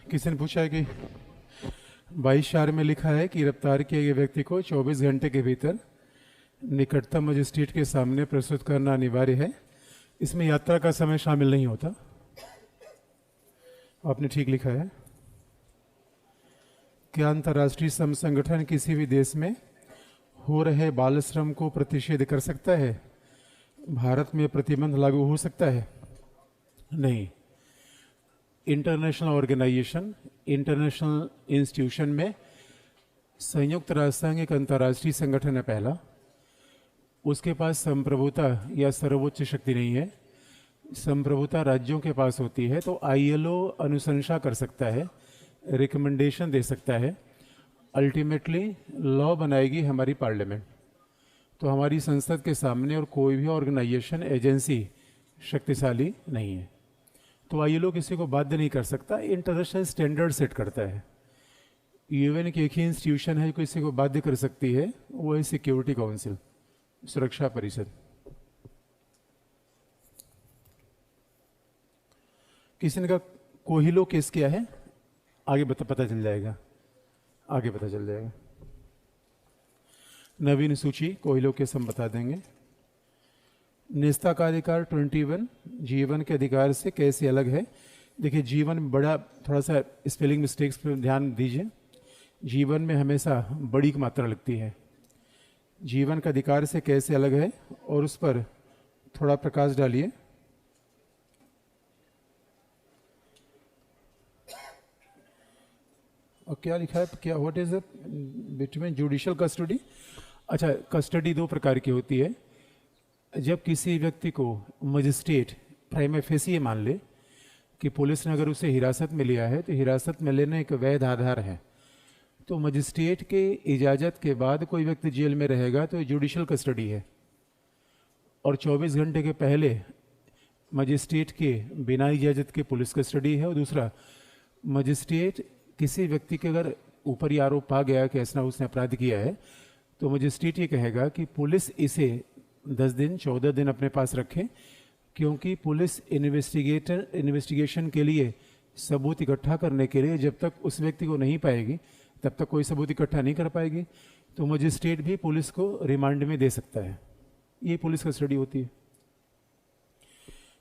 किसी ने पूछा है कि 22 में लिखा है कि गिरफ्तार किए गए व्यक्ति को 24 घंटे के भीतर निकटतम मजिस्ट्रेट के सामने प्रस्तुत करना अनिवार्य है। इसमें यात्रा का समय शामिल नहीं होता। आपने ठीक लिखा है। क्या अंतर्राष्ट्रीय श्रम संगठन किसी भी देश में हो रहे बाल श्रम को प्रतिषेध कर सकता है? भारत में प्रतिबंध लागू हो सकता है? नहीं। इंटरनेशनल ऑर्गेनाइजेशन, इंटरनेशनल इंस्टीट्यूशन में संयुक्त राष्ट्र संघ एक अंतर्राष्ट्रीय संगठन है पहला। उसके पास संप्रभुता या सर्वोच्च शक्ति नहीं है। संप्रभुता राज्यों के पास होती है। तो आईएलओ अनुशंसा कर सकता है, रिकमेंडेशन दे सकता है। अल्टीमेटली लॉ बनाएगी हमारी पार्लियामेंट। तो हमारी संसद के सामने और कोई भी ऑर्गेनाइजेशन, एजेंसी शक्तिशाली नहीं है। तो आईएलओ किसी को बाध्य नहीं कर सकता। इंटरनेशनल स्टैंडर्ड सेट करता है। यूएन की एक ही इंस्टीट्यूशन है किसी को बाध्य कर सकती है, वो है सिक्योरिटी काउंसिल, सुरक्षा परिषद। किसी ने कहा कोहिलो केस क्या है? आगे पता चल जाएगा, आगे पता चल जाएगा। नवीन सूची कोहिलो केस हम बता देंगे। निजता का अधिकार 21 जीवन के अधिकार से कैसे अलग है? देखिए, जीवन में बड़ा, थोड़ा सा स्पेलिंग मिस्टेक्स पर ध्यान दीजिए। जीवन में हमेशा बड़ी की मात्रा लगती है। जीवन का अधिकार से कैसे अलग है, और उस पर थोड़ा प्रकाश डालिए। और क्या लिखा है, क्या what is between judicial custody? अच्छा, कस्टडी दो प्रकार की होती है। जब किसी व्यक्ति को मजिस्ट्रेट प्राइमा फेसी मान ले कि पुलिस ने अगर उसे हिरासत में लिया है तो हिरासत में लेना एक वैध आधार है, तो मजिस्ट्रेट के इजाज़त के बाद कोई व्यक्ति जेल में रहेगा तो जुडिशियल कस्टडी है। और 24 घंटे के पहले मजिस्ट्रेट के बिना इजाज़त के पुलिस कस्टडी है। और दूसरा, मजिस्ट्रेट किसी व्यक्ति के अगर ऊपर ही आरोप पा गया कि ऐसा उसने अपराध किया है, तो मजिस्ट्रेट ये कहेगा कि पुलिस इसे 10 दिन 14 दिन अपने पास रखे, क्योंकि पुलिस इन्वेस्टिगेशन के लिए सबूत इकट्ठा करने के लिए जब तक उस व्यक्ति को नहीं पाएगी तब तक कोई सबूत इकट्ठा नहीं कर पाएगी। तो मजिस्ट्रेट भी पुलिस को रिमांड में दे सकता है। ये पुलिस कस्टडी होती है।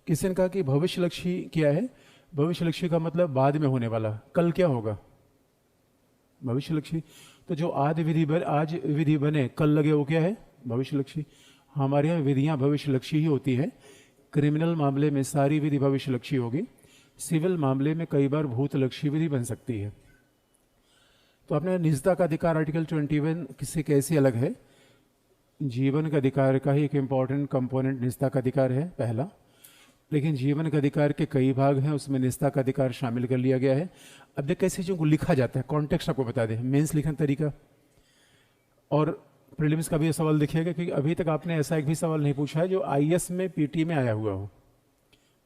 किसी ने कहा कि भविष्यलक्ष्मी क्या है? भविष्यलक्ष्मी का मतलब बाद में होने वाला, कल क्या होगा भविष्यलक्ष्मी। तो जो आज विधि बने कल लगे, वो क्या है? भविष्यलक्ष्मी। हमारे यहाँ विधियाँ भविष्यलक्ष्मी ही होती है। क्रिमिनल मामले में सारी विधि भविष्यलक्ष्मी होगी। सिविल मामले में कई बार भूतलक्ष्मी विधि बन सकती है। तो आपने निजता का अधिकार आर्टिकल 21 किससे कैसे अलग है? जीवन का अधिकार का ही एक इम्पॉर्टेंट कंपोनेंट निजता का अधिकार है पहला। लेकिन जीवन के अधिकार के कई भाग हैं, उसमें निजता का अधिकार शामिल कर लिया गया है। अब देख कैसे चीज़ों को लिखा जाता है, कॉन्टेक्स्ट आपको बता दें। मेंस लिखने का तरीका और प्रीलिम्स का भी सवाल देखिएगा, क्योंकि अभी तक आपने ऐसा एक भी सवाल नहीं पूछा है जो आईएएस में पीटी में आया हुआ हो,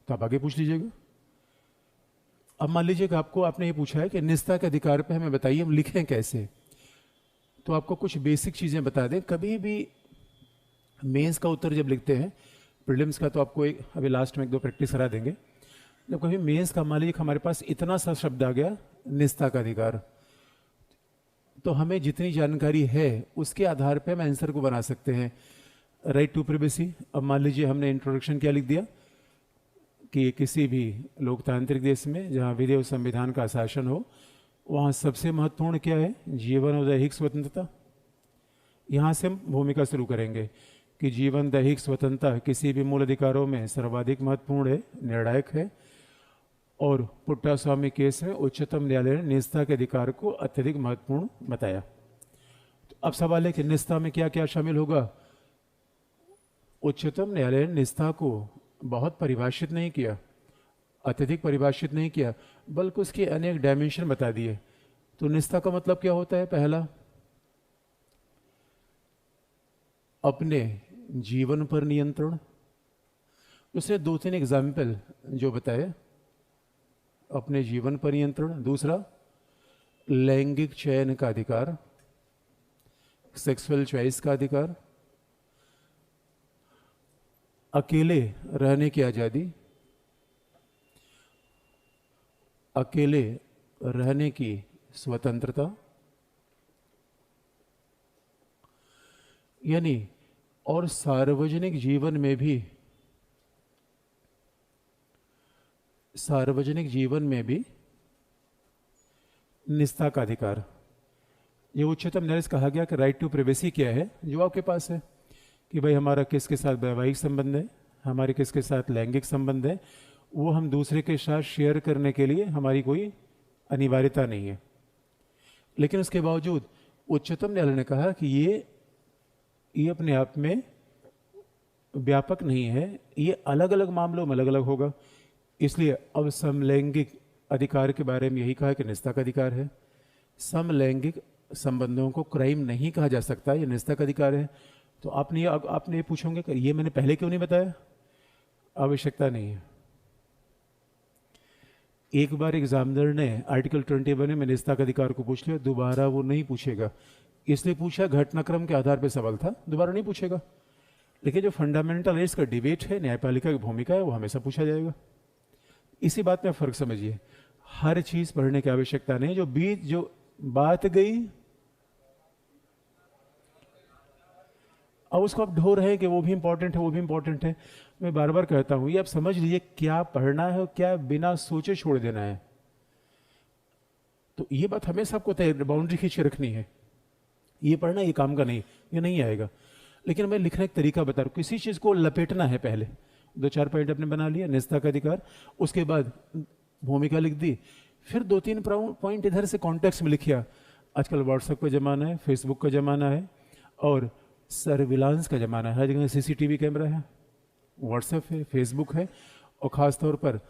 तो आप आगे पूछ लीजिएगा। अब मान लीजिए कि आपने ये पूछा है कि निजता के अधिकार पे हमें बताइए हम लिखें कैसे, तो आपको कुछ बेसिक चीज़ें बता दें। कभी भी मेंस का उत्तर जब लिखते हैं, प्रीलिम्स का तो आपको अभी लास्ट में 1-2 प्रैक्टिस करा देंगे। जब कभी मेंस का मान लीजिए हमारे पास इतना सा शब्द आ गया निजता का अधिकार, तो हमें जितनी जानकारी है उसके आधार पे हम आंसर को बना सकते हैं। राइट टू प्रिवेसी, अब मान लीजिए हमने इंट्रोडक्शन क्या लिख दिया कि किसी भी लोकतांत्रिक देश में जहाँ विधि और संविधान का शासन हो, वहाँ सबसे महत्वपूर्ण क्या है? जीवन और दैहिक स्वतंत्रता। यहाँ से हम भूमिका शुरू करेंगे कि जीवन, दैहिक स्वतंत्रता किसी भी मूल अधिकारों में सर्वाधिक महत्वपूर्ण है, निर्णायक है। और पुट्टास्वामी केस में उच्चतम न्यायालय ने निजता के अधिकार को अत्यधिक महत्वपूर्ण बताया। तो अब सवाल है कि निजता में क्या क्या शामिल होगा? उच्चतम न्यायालय ने निजता को बहुत परिभाषित नहीं किया, अत्यधिक परिभाषित नहीं किया, बल्कि उसके अनेक डायमेंशन बता दिए। तो निजता का मतलब क्या होता है? पहला, अपने जीवन पर नियंत्रण। उसने 2-3 एग्जाम्पल जो बताए, अपने जीवन पर नियंत्रण। दूसरा, लैंगिक चयन का अधिकार, सेक्सुअल चॉइस का अधिकार। अकेले रहने की आज़ादी, अकेले रहने की स्वतंत्रता, यानी और सार्वजनिक जीवन में भी, सार्वजनिक जीवन में भी निष्ठा का अधिकार। ये उच्चतम न्यायालय से कहा गया कि राइट टू प्राइवेसी क्या है, जो आपके पास है कि भाई हमारा किसके साथ वैवाहिक संबंध है, हमारे किसके साथ लैंगिक संबंध है, वो हम दूसरे के साथ शेयर करने के लिए हमारी कोई अनिवार्यता नहीं है। लेकिन उसके बावजूद उच्चतम न्यायालय ने कहा कि ये अपने आप में व्यापक नहीं है, ये अलग अलग मामलों में अलग अलग होगा। इसलिए अब समलैंगिक अधिकार के बारे में यही कहा कि निष्ठा का अधिकार है। समलैंगिक संबंधों को क्राइम नहीं कहा जा सकता, ये निष्ठा का अधिकार है। तो आपने ये पूछोगे कि ये मैंने पहले क्यों नहीं बताया? आवश्यकता नहीं है। एक बार एग्जामिनर ने आर्टिकल 21 में निष्ठा का अधिकार को पूछ लिया, दोबारा वो नहीं पूछेगा। इसलिए पूछा, घटनाक्रम के आधार पर सवाल था, दोबारा नहीं पूछेगा। लेकिन जो फंडामेंटल राइट्स का डिबेट है, न्यायपालिका की भूमिका है, वो हमेशा पूछा जाएगा। इसी बात में फर्क समझिए, हर चीज पढ़ने की आवश्यकता नहीं। जो बात गई अब उसको आप ढो रहे हैं कि वो भी इंपॉर्टेंट है, वो भी इंपॉर्टेंट है। मैं बार बार कहता हूं, ये आप समझ लीजिए क्या पढ़ना है और क्या बिना सोचे छोड़ देना है। तो ये बात हमेशा आपको बाउंड्री खींचे रखनी है। ये पढ़ना ये काम का नहीं, ये नहीं आएगा। लेकिन मैं लिखने का तरीका बता रहा हूं, किसी चीज को लपेटना है। पहले 2-4 पॉइंट अपने बना लिया, निष्ठा का अधिकार, उसके बाद भूमिका लिख दी, फिर 2-3 पॉइंट इधर से कॉन्टेक्स्ट में लिखिया। आजकल व्हाट्सएप का जमाना है, फेसबुक का जमाना है और सर्विलांस का जमाना है। हर जगह सीसीटीवी कैमरा है, व्हाट्सएप है, फेसबुक है, और खासतौर पर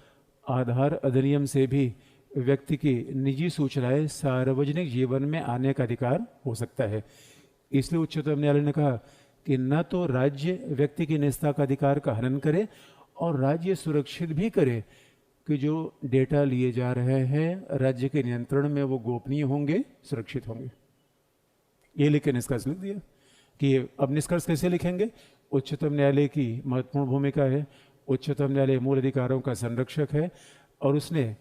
आधार अधिनियम से भी व्यक्ति की निजी सूचनाएं सार्वजनिक जीवन में आने का अधिकार हो सकता है। इसलिए उच्चतम न्यायालय ने कहा कि न तो राज्य व्यक्ति की निष्ठा का अधिकार का हनन करे और राज्य सुरक्षित भी करे कि जो डेटा लिए जा रहे हैं राज्य के नियंत्रण में वो गोपनीय होंगे, सुरक्षित होंगे। ये लिख के निष्कर्ष लिख दिया कि अब निष्कर्ष कैसे लिखेंगे? उच्चतम न्यायालय की महत्वपूर्ण भूमिका है। उच्चतम न्यायालय मूल अधिकारों का संरक्षक है और उसने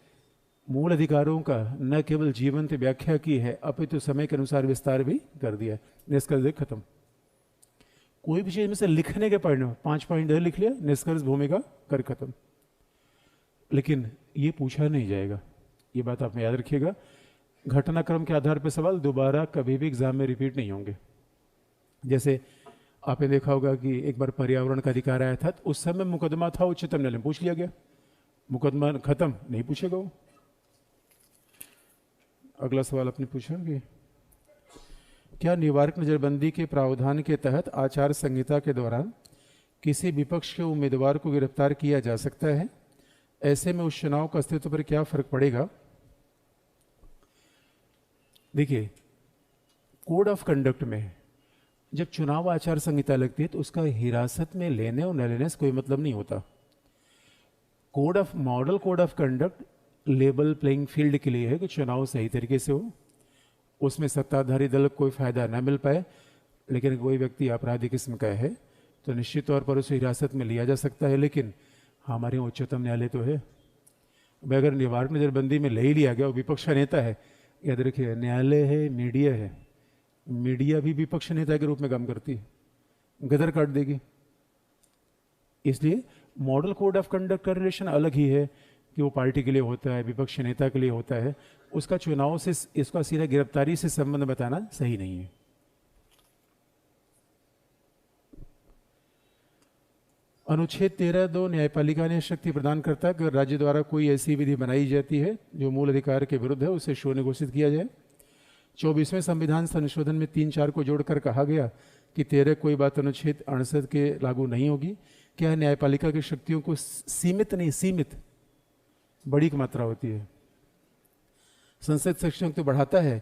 मूल अधिकारों का न केवल जीवंत व्याख्या की है, अपितु समय के अनुसार विस्तार भी कर दिया है। निष्कर्ष देख खत्म। कोई भी चीज में से लिखने के पढ़ना 5 पॉइंट लिख लिया, निष्कर्ष भूमिका कर खत्म। लेकिन ये पूछा नहीं जाएगा, ये बात आप याद रखिएगा। घटनाक्रम के आधार पर सवाल दोबारा कभी भी एग्जाम में रिपीट नहीं होंगे। जैसे आपने देखा होगा कि एक बार पर्यावरण का अधिकार आया था, तो उस समय मुकदमा था, उच्चतम न्यायालय में पूछ लिया गया, मुकदमा खत्म, नहीं पूछेगा वो। अगला सवाल आपने पूछा कि क्या निवारक नजरबंदी के प्रावधान के तहत आचार संहिता के दौरान किसी विपक्ष के उम्मीदवार को गिरफ्तार किया जा सकता है? ऐसे में उस चुनाव का अस्तित्व पर क्या फर्क पड़ेगा? देखिए, कोड ऑफ कंडक्ट में जब चुनाव आचार संहिता लगती है तो उसका हिरासत में लेने और न लेने से कोई मतलब नहीं होता। Model code of conduct level playing field के लिए है कि चुनाव सही तरीके से हो, उसमें सत्ताधारी दल को कोई फायदा न मिल पाए। लेकिन कोई व्यक्ति आपराधिक किस्म का है तो निश्चित तौर पर उसे हिरासत में लिया जा सकता है। लेकिन हमारे उच्चतम न्यायालय तो है, अगर निवारक नजरबंदी में ले ही लिया गया और विपक्ष का नेता है, याद रखिए न्यायालय है, मीडिया है, मीडिया भी विपक्ष नेता के रूप में काम करती है, गदर काट देगी। इसलिए मॉडल कोड ऑफ कंडक्ट का रिलेशन अलग ही है कि वो पार्टी के लिए होता है, विपक्ष नेता के लिए होता है। उसका चुनाव से, इसका सीधा गिरफ्तारी से संबंध बताना सही नहीं है। अनुच्छेद 13(2) न्यायपालिका ने शक्ति प्रदान करता है कि अगर राज्य द्वारा कोई ऐसी विधि बनाई जाती है जो मूल अधिकार के विरुद्ध है, उसे शून्य घोषित किया जाए। 24वें संविधान संशोधन में 3-4 को जोड़कर कहा गया कि 13 कोई बात अनुच्छेद 68 के लागू नहीं होगी। क्या न्यायपालिका की शक्तियों को सीमित नहीं, सीमित बड़ी मात्रा होती है। संसद शक्तियों तो बढ़ाता है,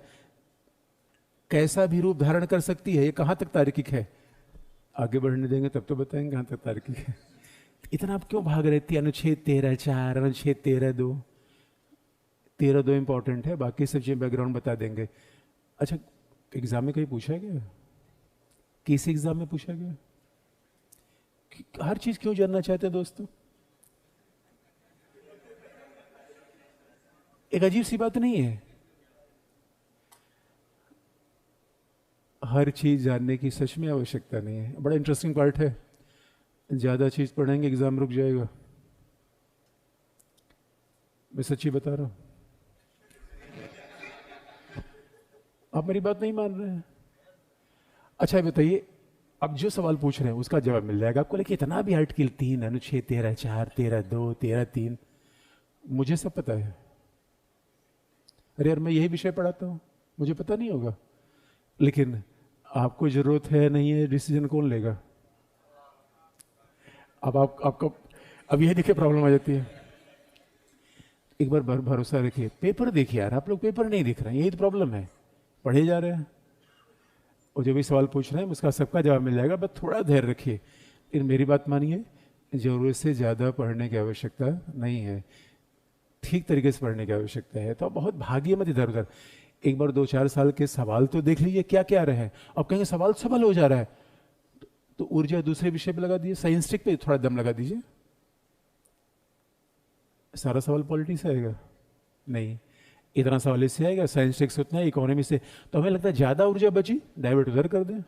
कैसा भी रूप धारण कर सकती है। ये कहां तक तार्किक है? आगे बढ़ने देंगे तब तो बताएंगे कहां तक तार्किक है। इतना आप क्यों भाग रहे थे? अनुच्छेद 13(4), अनुच्छेद 13(2). 13(2) इंपॉर्टेंट है, बाकी सब चीजें बैकग्राउंड बता देंगे। अच्छा, एग्जाम में कहीं पूछा गया? किसी एग्जाम में पूछा गया? हर चीज क्यों जानना चाहते हैं दोस्तों? एक अजीब सी बात नहीं है? हर चीज जानने की सच में आवश्यकता नहीं है। बड़ा इंटरेस्टिंग पार्ट है, ज्यादा चीज पढ़ेंगे एग्जाम रुक जाएगा। मैं सच्ची बता रहा हूं, आप मेरी बात नहीं मान रहे हैं। अच्छा बताइए, अब जो सवाल पूछ रहे हैं उसका जवाब मिल जाएगा आपको, लेकिन इतना भी आर्टिकल 3 अनुच्छेद 13 4 13 2 13 3 मुझे सब पता है। अरे यार, मैं यही विषय पढ़ाता हूं, मुझे पता नहीं होगा? लेकिन आपको जरूरत है नहीं है, डिसीजन कौन लेगा? अब आपको अब यही देखिए प्रॉब्लम आ जाती है। एक बार भरोसा रखिए, पेपर देखिए यार, आप लोग पेपर नहीं देख रहे हैं, यही तो प्रॉब्लम है। पढ़े जा रहे हैं और जो भी सवाल पूछ रहे हैं उसका सबका जवाब मिल जाएगा, बस थोड़ा धैर्य रखिए। लेकिन मेरी बात मानिए, जरूरत से ज़्यादा पढ़ने की आवश्यकता नहीं है, ठीक तरीके से पढ़ने की आवश्यकता है। तो आप बहुत भागिए मत इधर उधर। एक बार 2-4 साल के सवाल तो देख लीजिए क्या क्या रहे हैं। अब कहेंगे सवाल सबल हो जा रहा है, तो ऊर्जा दूसरे विषय पे लगा दीजिए, साइंस टेक पे थोड़ा दम लगा दीजिए। सारा सवाल पॉलिटिक्स से आएगा? नहीं, इतना सवाल इससे आएगा, साइंस टेक से उतना, इकोनॉमी से। तो हमें लगता है ज्यादा ऊर्जा बची, डाइवर्ट उधर कर दें।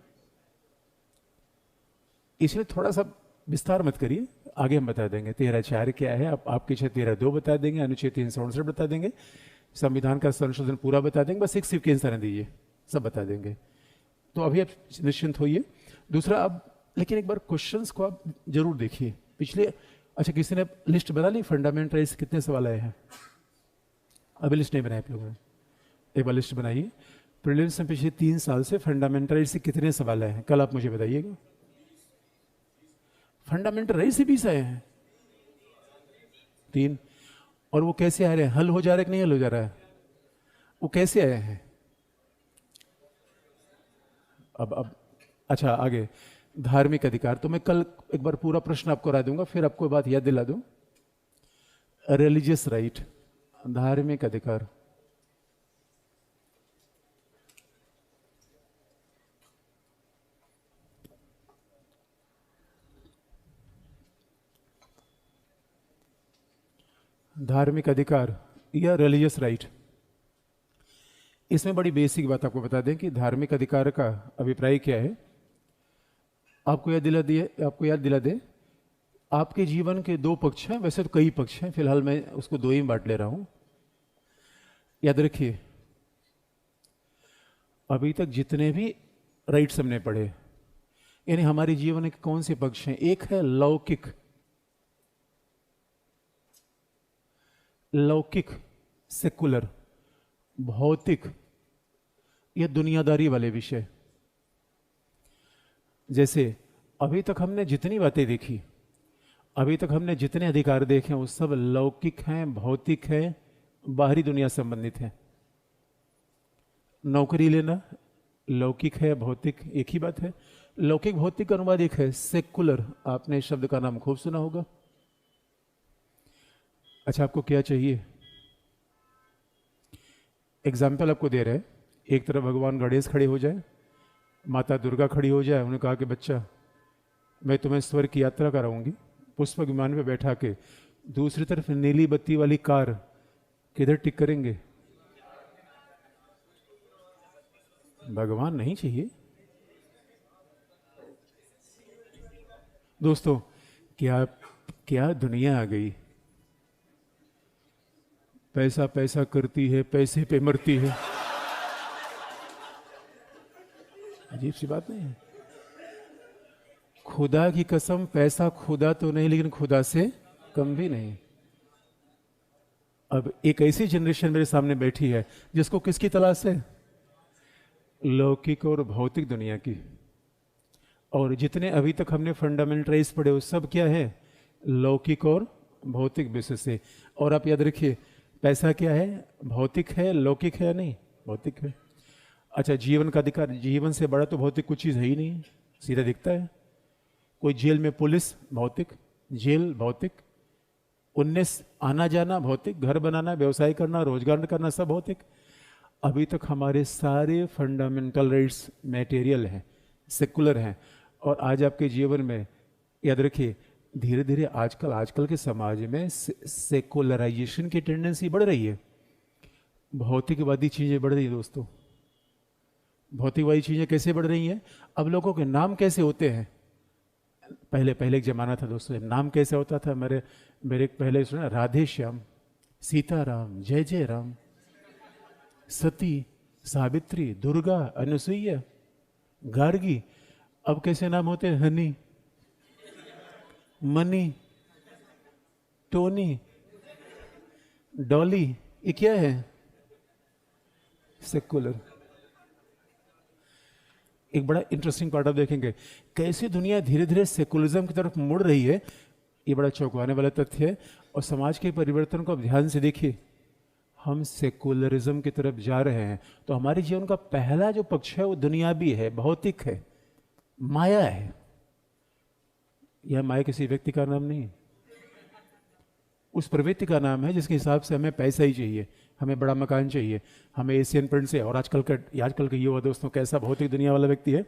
इसलिए थोड़ा सा विस्तार मत करिए, आगे हम बता देंगे 13(4) क्या है, आपके 13(2) बता देंगे, अनुच्छेद 369 बता देंगे, संविधान का संशोधन पूरा बता देंगे, बस एक सिर्फ के आंसर दीजिए, सब बता देंगे। तो अभी आप निश्चिंत होइए। दूसरा, अब लेकिन एक बार क्वेश्चंस को आप जरूर देखिए पिछले। अच्छा, किसी ने लिस्ट बना ली फंडामेंटल राइट्स कितने सवाल आए हैं? अभी लिस्ट नहीं बनाई आप लोगों ने, एक बार लिस्ट बनाइए। प्रीलिम्स में पिछले 3 साल से फंडामेंटल राइट्स से कितने सवाल आए हैं, कल आप मुझे बताइएगा। फंडामेंटल राइट्स से 20 आए हैं, 3। और वो कैसे आ रहे हैं? हल हो जा रहा है कि नहीं हल हो जा रहा है? वो कैसे आए हैं? अब अच्छा, आगे धार्मिक अधिकार। तो मैं कल एक बार पूरा प्रश्न आपको करा दूंगा, फिर आपको बात याद दिला दूं। रिलीजियस राइट, धार्मिक अधिकार। धार्मिक अधिकार या रिलीजियस राइट, इसमें बड़ी बेसिक बात आपको बता दें कि धार्मिक अधिकार का अभिप्राय क्या है। आपको याद दिला दे, आपके जीवन के 2 पक्ष हैं, वैसे तो कई पक्ष हैं, फिलहाल मैं उसको 2 ही बांट ले रहा हूं। याद रखिए, अभी तक जितने भी राइट्स हमने पढ़े, यानी हमारे जीवन के कौन से पक्ष हैं? एक है लौकिक, सेकुलर, भौतिक, या दुनियादारी वाले विषय। जैसे अभी तक हमने जितनी बातें देखी, अभी तक हमने जितने अधिकार देखे, वो सब लौकिक हैं, भौतिक हैं, बाहरी दुनिया संबंधित हैं। नौकरी लेना लौकिक है, भौतिक एक ही बात है। लौकिक भौतिक अनुवाद एक है सेकुलर, आपने इस शब्द का नाम खूब सुना होगा। अच्छा, आपको क्या चाहिए? एग्जाम्पल आपको दे रहे हैं, एक तरफ भगवान गणेश खड़े हो जाए, माता दुर्गा खड़ी हो जाए, उन्होंने कहा कि बच्चा मैं तुम्हें स्वर्ग की यात्रा कराऊंगी, पुष्पक विमान में बैठा के। दूसरी तरफ नीली बत्ती वाली कार, किधर टिक करेंगे? भगवान नहीं चाहिए दोस्तों। क्या क्या दुनिया आ गई, पैसा पैसा करती है, पैसे पे मरती है। अजीब सी बात नहीं है? खुदा की कसम, पैसा खुदा तो नहीं, लेकिन खुदा से कम भी नहीं। अब एक ऐसी जनरेशन मेरे सामने बैठी है जिसको किसकी तलाश है? लौकिक और भौतिक दुनिया की। और जितने अभी तक हमने फंडामेंटल राइट्स पढ़े वो सब क्या है? लौकिक और भौतिक विषय से। और आप याद रखिए, पैसा क्या है? भौतिक है, लौकिक है या नहीं? भौतिक है। अच्छा, जीवन का अधिकार, जीवन से बड़ा तो भौतिक कुछ चीज़ है ही नहीं, सीधा दिखता है। कोई जेल में पुलिस, भौतिक, जेल भौतिक, 19 आना जाना भौतिक, घर बनाना, व्यवसाय करना, रोजगार करना, सब भौतिक। अभी तक हमारे सारे फंडामेंटल राइट्स मटेरियल हैं, सेकुलर हैं। और आज आपके जीवन में याद रखिए, धीरे धीरे आजकल के समाज में सेकुलराइजेशन की टेंडेंसी बढ़ रही है। भौतिकवादी चीजें बढ़ रही है दोस्तों। भौतिकवादी चीजें कैसे बढ़ रही हैं? अब लोगों के नाम कैसे होते हैं? पहले पहले एक जमाना था दोस्तों, नाम कैसे होता था? मेरे मेरे पहले सुना, राधे श्याम, सीताराम, जय जय राम, सती, सावित्री, दुर्गा, अनुसुईया, गार्गी। अब कैसे नाम होते हैं? Honey, money, Tony, Dolly. ये क्या है? सेकुलर। एक बड़ा इंटरेस्टिंग पार्ट आप देखेंगे कैसे दुनिया धीरे धीरे सेकुलरिज्म की तरफ मुड़ रही है। ये बड़ा चौंकाने वाला तथ्य है। और समाज के परिवर्तन को आप ध्यान से देखिए, हम सेकुलरिज्म की तरफ जा रहे हैं। तो हमारे जीवन का पहला जो पक्ष है वो दुनियावी है, भौतिक है, माया है। यह माया किसी व्यक्ति का नाम नहीं, उस प्रवृत्ति का नाम है जिसके हिसाब से हमें पैसा ही चाहिए, हमें बड़ा मकान चाहिए, हमें एशियन पेंट से। और आजकल का युवा दोस्तों कैसा भौतिक दुनिया वाला व्यक्ति है,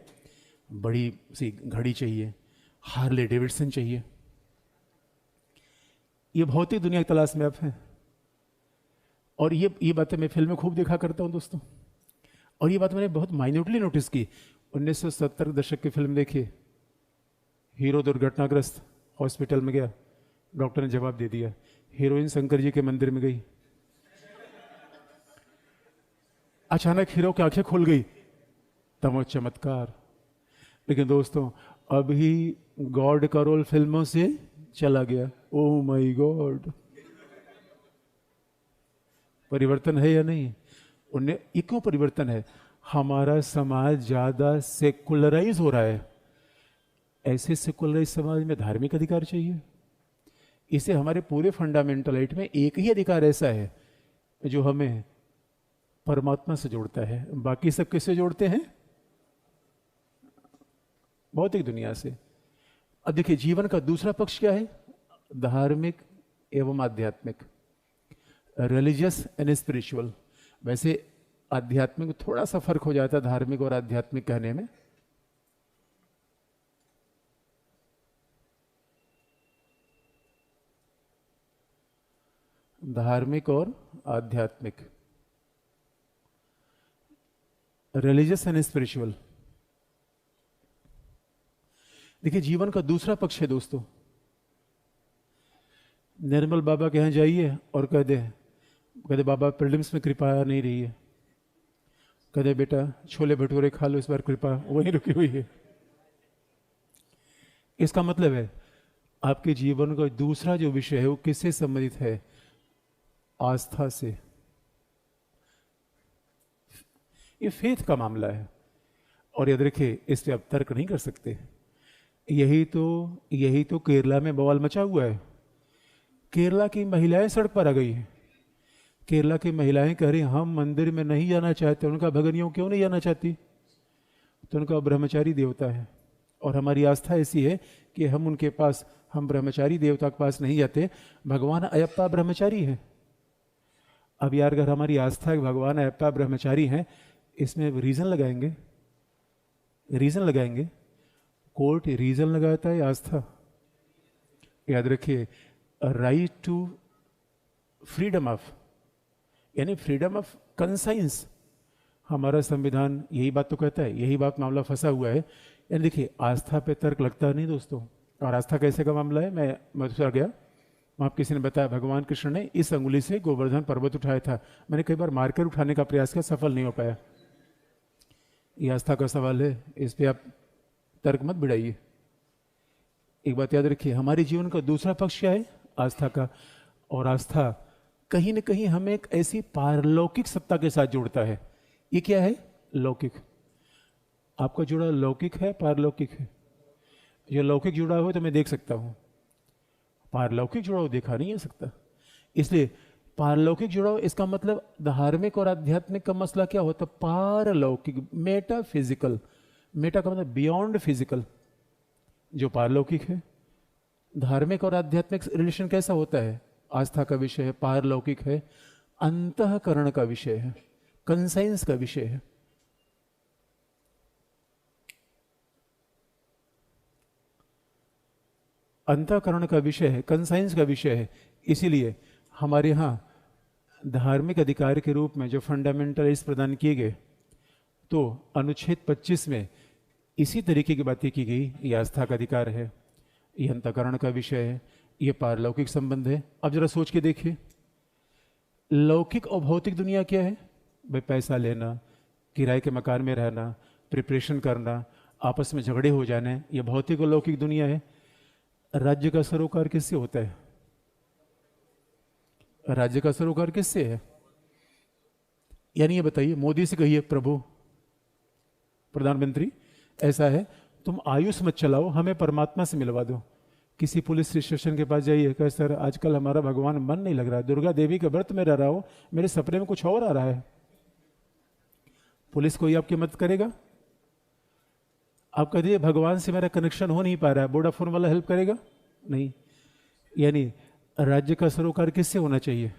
बड़ी सी घड़ी चाहिए, हार्ले डेविडसन चाहिए। ये भौतिक दुनिया की तलाश में आप हैं। और ये बातें मैं फिल्म में खूब देखा करता हूं दोस्तों। और ये बात मैंने बहुत माइन्यूटली नोटिस की। 1970 दशक की फिल्म देखिए, हीरो दुर्घटनाग्रस्त हॉस्पिटल में गया, डॉक्टर ने जवाब दे दिया। हीरोइन शंकर जी के मंदिर में गई, अचानक हीरो की आंखें खुल गई, तमो चमत्कार। लेकिन दोस्तों अभी गॉड का रोल फिल्मों से चला गया। ओह माय गॉड, परिवर्तन है या नहीं? उन्हें ये क्यों परिवर्तन है? हमारा समाज ज्यादा सेकुलराइज हो रहा है। ऐसे सेकुलराइज समाज में धार्मिक अधिकार चाहिए। इसे हमारे पूरे फंडामेंटल राइट में एक ही अधिकार ऐसा है जो हमें परमात्मा से जोड़ता है। बाकी सब किससे जोड़ते हैं? भौतिक दुनिया से। अब देखिए जीवन का दूसरा पक्ष क्या है? धार्मिक एवं आध्यात्मिक, रिलीजियस एंड स्पिरिचुअल। वैसे आध्यात्मिक में थोड़ा सा फर्क हो जाता है धार्मिक और आध्यात्मिक कहने में। धार्मिक और आध्यात्मिक, रिलीजियस एंड स्पिरिचुअल। देखिए जीवन का दूसरा पक्ष है दोस्तों। निर्मल बाबा के यहां जाइए और कह दे बाबा प्रीलिम्स में कृपा नहीं रही है, कह दे बेटा छोले भटूरे खा लो, इस बार कृपा वहीं रुकी हुई है। इसका मतलब है आपके जीवन का दूसरा जो विषय है वो किससे संबंधित है? आस्था से। ये फेथ का मामला है। और याद रखिए इस पे आप तर्क नहीं कर सकते। यही तो केरला में बवाल मचा हुआ है। केरला की महिलाएं सड़क पर आ गई हैं। केरला की महिलाएं कह रही हम मंदिर में नहीं जाना चाहते। उनका भगनियों क्यों नहीं जाना चाहती? तो उनका ब्रह्मचारी देवता है और हमारी आस्था ऐसी है कि हम ब्रह्मचारी देवता के पास नहीं जाते। भगवान अयप्पा ब्रह्मचारी है। अब यार अगर हमारी आस्था है भगवान अयप्पा ब्रह्मचारी हैं, इसमें रीजन लगाएंगे। कोर्ट रीजन लगाता है आस्था। याद रखिए राइट टू फ्रीडम ऑफ, यानी फ्रीडम ऑफ कंसाइंस। हमारा संविधान यही बात तो कहता है। यही बात मामला फंसा हुआ है। यानी देखिए आस्था पे तर्क लगता नहीं दोस्तों। और आस्था कैसे का मामला है? मैं मथुरा गया, वहाँ किसी ने बताया भगवान कृष्ण ने इस अंगुली से गोवर्धन पर्वत उठाया था। मैंने कई बार मारकर उठाने का प्रयास किया, सफल नहीं हो पाया। ये आस्था का सवाल है, इस पे आप तर्क मत बिड़ाइए। एक बात याद रखिए, हमारे जीवन का दूसरा पक्ष क्या है? आस्था का। और आस्था कहीं न कहीं हमें एक ऐसी पारलौकिक सत्ता के साथ जोड़ता है। ये क्या है? लौकिक। आपका जुड़ा लौकिक है, पारलौकिक है? जो लौकिक जुड़ा हुआ है तो मैं देख सकता हूं, पारलौकिक जुड़ाव देखा नहीं जा सकता। इसलिए पारलौकिक जुड़ाव, इसका मतलब धार्मिक और आध्यात्मिक का मसला क्या होता? पारलौकिक, मेटाफिजिकल। मेटा का मतलब बियॉन्ड फिजिकल, जो पारलौकिक है। धार्मिक और आध्यात्मिक रिलेशन कैसा होता है? आस्था का विषय है, पारलौकिक है, अंतःकरण का विषय है, कंसाइंस का विषय है। अंतःकरण का विषय है, कंसाइंस का विषय है। इसीलिए हमारे यहाँ धार्मिक अधिकार के रूप में जो फंडामेंटल राइट्स प्रदान किए गए, तो अनुच्छेद 25 में इसी तरीके की बातें की गई। ये आस्था का अधिकार है, ये अंतःकरण का विषय है, ये पारलौकिक संबंध है। अब जरा सोच के देखिए, लौकिक और भौतिक दुनिया क्या है भाई? पैसा लेना, किराए के मकान में रहना, प्रिपरेशन करना, आपस में झगड़े हो जाने, ये भौतिक और लौकिक दुनिया है। राज्य का सरोकार किससे होता है? राज्य का सरोकार किससे है? यानी ये बताइए, मोदी से कहिए प्रभु प्रधानमंत्री ऐसा है, तुम आयुष मत चलाओ, हमें परमात्मा से मिलवा दो। किसी पुलिस स्टेशन के पास जाइए, कहे सर आजकल हमारा भगवान मन नहीं लग रहा है, दुर्गा देवी के व्रत में रह रहा हो, मेरे सपने में कुछ और आ रहा है। पुलिस कोई आपकी मदद करेगा? आप कह दीजिए भगवान से मेरा कनेक्शन हो नहीं पा रहा है, वोडाफोन वाला हेल्प करेगा? नहीं। यानी राज्य का सरोकार किससे होना चाहिए?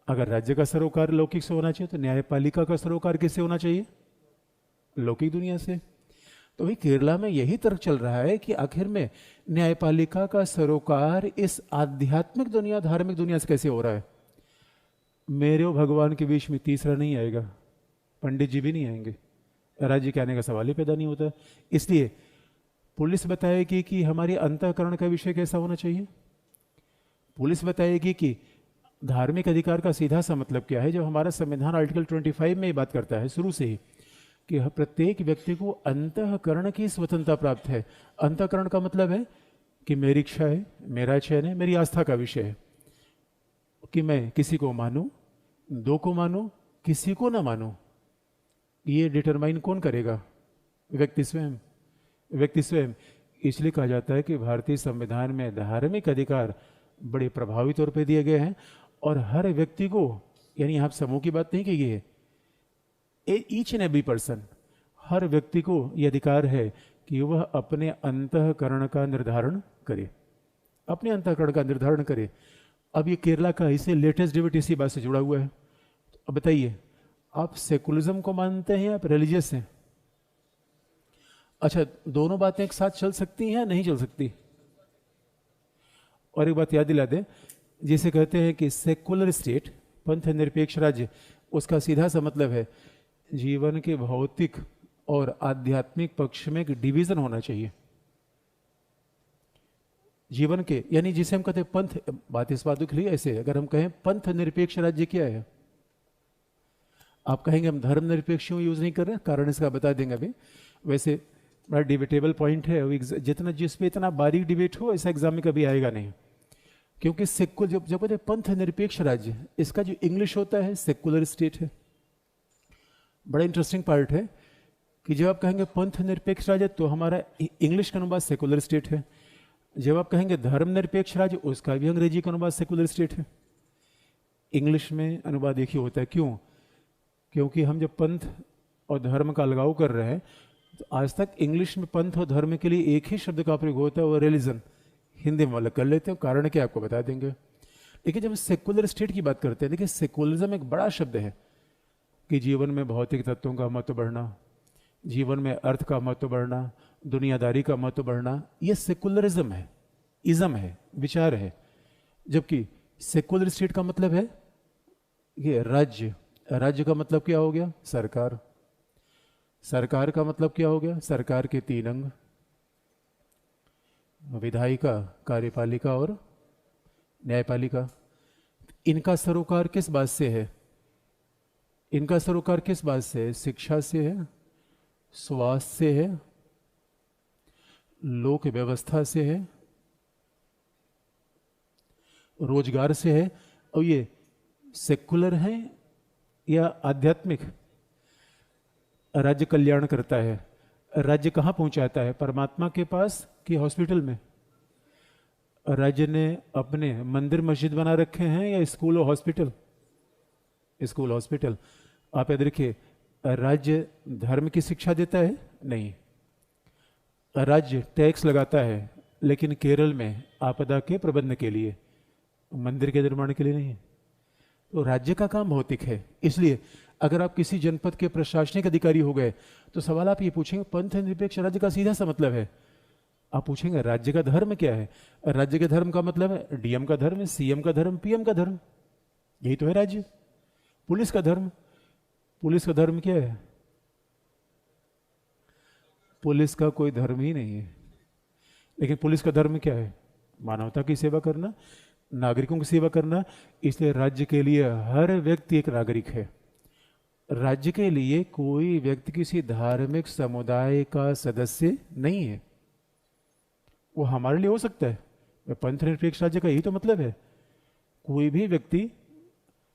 अगर राज्य का सरोकार लौकिक से होना चाहिए तो न्यायपालिका का सरोकार किससे होना चाहिए? लौकिक दुनिया से। तो भाई केरला में यही तर्क चल रहा है कि आखिर में न्यायपालिका का सरोकार इस आध्यात्मिक दुनिया, धार्मिक दुनिया से कैसे हो रहा है? मेरे और भगवान के बीच में तीसरा नहीं आएगा, पंडित जी भी नहीं आएंगे, राज्य के आने का सवाल ही पैदा नहीं होता। इसलिए पुलिस बताएगी कि हमारे अंतःकरण का विषय कैसा होना चाहिए। पुलिस बताएगी कि धार्मिक अधिकार का सीधा सा मतलब क्या है। जब हमारा संविधान आर्टिकल 25 में ये बात करता है शुरू से ही कि प्रत्येक व्यक्ति को अंतःकरण की स्वतंत्रता प्राप्त है। अंतःकरण का मतलब है कि मेरी इच्छा है, मेरा चयन है, मेरी आस्था का विषय है कि मैं किसी को मानूं, दो को मानूं, किसी को ना मानूं। ये डिटरमाइन कौन करेगा? व्यक्ति स्वयं। व्यक्ति स्वयं। इसलिए कहा जाता है कि भारतीय संविधान में धार्मिक अधिकार बड़े प्रभावी तौर पर दिए गए हैं और हर व्यक्ति को, यानी यहाँ समूह की बात नहीं की गई है, ईच एंड एवरी पर्सन, हर व्यक्ति को यह अधिकार है कि वह अपने अंतःकरण का निर्धारण करे, अपने अंतःकरण का निर्धारण करे। अब ये केरला का इसे लेटेस्ट डिबेट इसी बात से जुड़ा हुआ है। तो अब बताइए, आप सेकुलरिज्म को मानते हैं या आप रिलीजियस हैं? अच्छा, दोनों बातें एक साथ चल सकती हैं या नहीं चल सकती? और एक बात याद दिला दें, जिसे कहते हैं कि सेकुलर स्टेट, पंथ निरपेक्ष राज्य, उसका सीधा सा मतलब है जीवन के भौतिक और आध्यात्मिक पक्ष में एक डिवीजन होना चाहिए जीवन के। यानी जिसे हम कहते हैं पंथ, बात इस बात के लिए ऐसे, अगर हम कहें पंथ निरपेक्ष राज्य क्या है, आप कहेंगे हम धर्म निरपेक्ष यूज नहीं कर रहे, कारण इसका बता देंगे अभी। वैसे बड़ा डिबेटेबल पॉइंट है, जितना जिस पे इतना बारीक डिबेट हो ऐसा एग्जाम में कभी आएगा नहीं, क्योंकि सेकुलर जब कहते हैं पंथ निरपेक्ष राज्य, इसका जो इंग्लिश होता है सेकुलर स्टेट है। बड़ा इंटरेस्टिंग पार्ट है कि जब आप कहेंगे पंथ निरपेक्ष राज्य तो हमारा इंग्लिश का अनुवाद सेकुलर स्टेट है। जब आप कहेंगे धर्म निरपेक्ष राज्य, उसका भी अंग्रेजी का अनुवाद सेकुलर स्टेट है। इंग्लिश में अनुवाद एक ही होता है। क्यों? क्योंकि हम जब पंथ और धर्म का अलगाव कर रहे हैं तो आज तक इंग्लिश में पंथ और धर्म के लिए एक ही शब्द का प्रयोग होता है, वो रिलीजन। हिंदी में अलग कर लेते हैं, कारण क्या आपको बता देंगे। लेकिन जब सेकुलर स्टेट की बात करते हैं, देखिए सेकुलरिज्म एक बड़ा शब्द है कि जीवन में भौतिक तत्वों का महत्व बढ़ना, जीवन में अर्थ का महत्व बढ़ना, दुनियादारी का महत्व बढ़ना, ये सेकुलरिज्म है, इज्म है, विचार है। जबकि सेकुलर स्टेट का मतलब है ये राज्य। राज्य का मतलब क्या हो गया? सरकार। सरकार का मतलब क्या हो गया? सरकार के 3 अंग, विधायिका, कार्यपालिका और न्यायपालिका। इनका सरोकार किस बात से है? इनका सरोकार किस बात से है? शिक्षा से है, स्वास्थ्य से है, लोक व्यवस्था से है, रोजगार से है। और ये सेकुलर है या आध्यात्मिक? राज्य कल्याण करता है। राज्य कहाँ पहुंचाता है? परमात्मा के पास कि हॉस्पिटल में? राज्य ने अपने मंदिर मस्जिद बना रखे हैं या स्कूल और हॉस्पिटल? School hospital. आप याद रखिए, राज्य धर्म की शिक्षा देता है? नहीं। राज्य टैक्स लगाता है, लेकिन केरल में आपदा के प्रबंधन के लिए, मंदिर के निर्माण के लिए नहीं। तो राज्य का काम भौतिक है। इसलिए अगर आप किसी जनपद के प्रशासनिक अधिकारी हो गए तो सवाल आप ये पूछेंगे पंथ निरपेक्ष राज्य का सीधा सा मतलब है, आप पूछेंगे राज्य का धर्म क्या है? राज्य के धर्म का मतलब है डीएम का धर्म, सीएम का धर्म, पीएम का धर्म। यही तो है राज्य। पुलिस का धर्म, पुलिस का धर्म क्या है? पुलिस का कोई धर्म ही नहीं है। लेकिन पुलिस का धर्म क्या है? मानवता की सेवा करना, नागरिकों की सेवा करना। इसलिए राज्य के लिए हर व्यक्ति एक नागरिक है। राज्य के लिए कोई व्यक्ति किसी धार्मिक समुदाय का सदस्य नहीं है। वो हमारे लिए हो सकता है, पंथ निरपेक्ष राज्य का यही तो मतलब है। कोई भी व्यक्ति,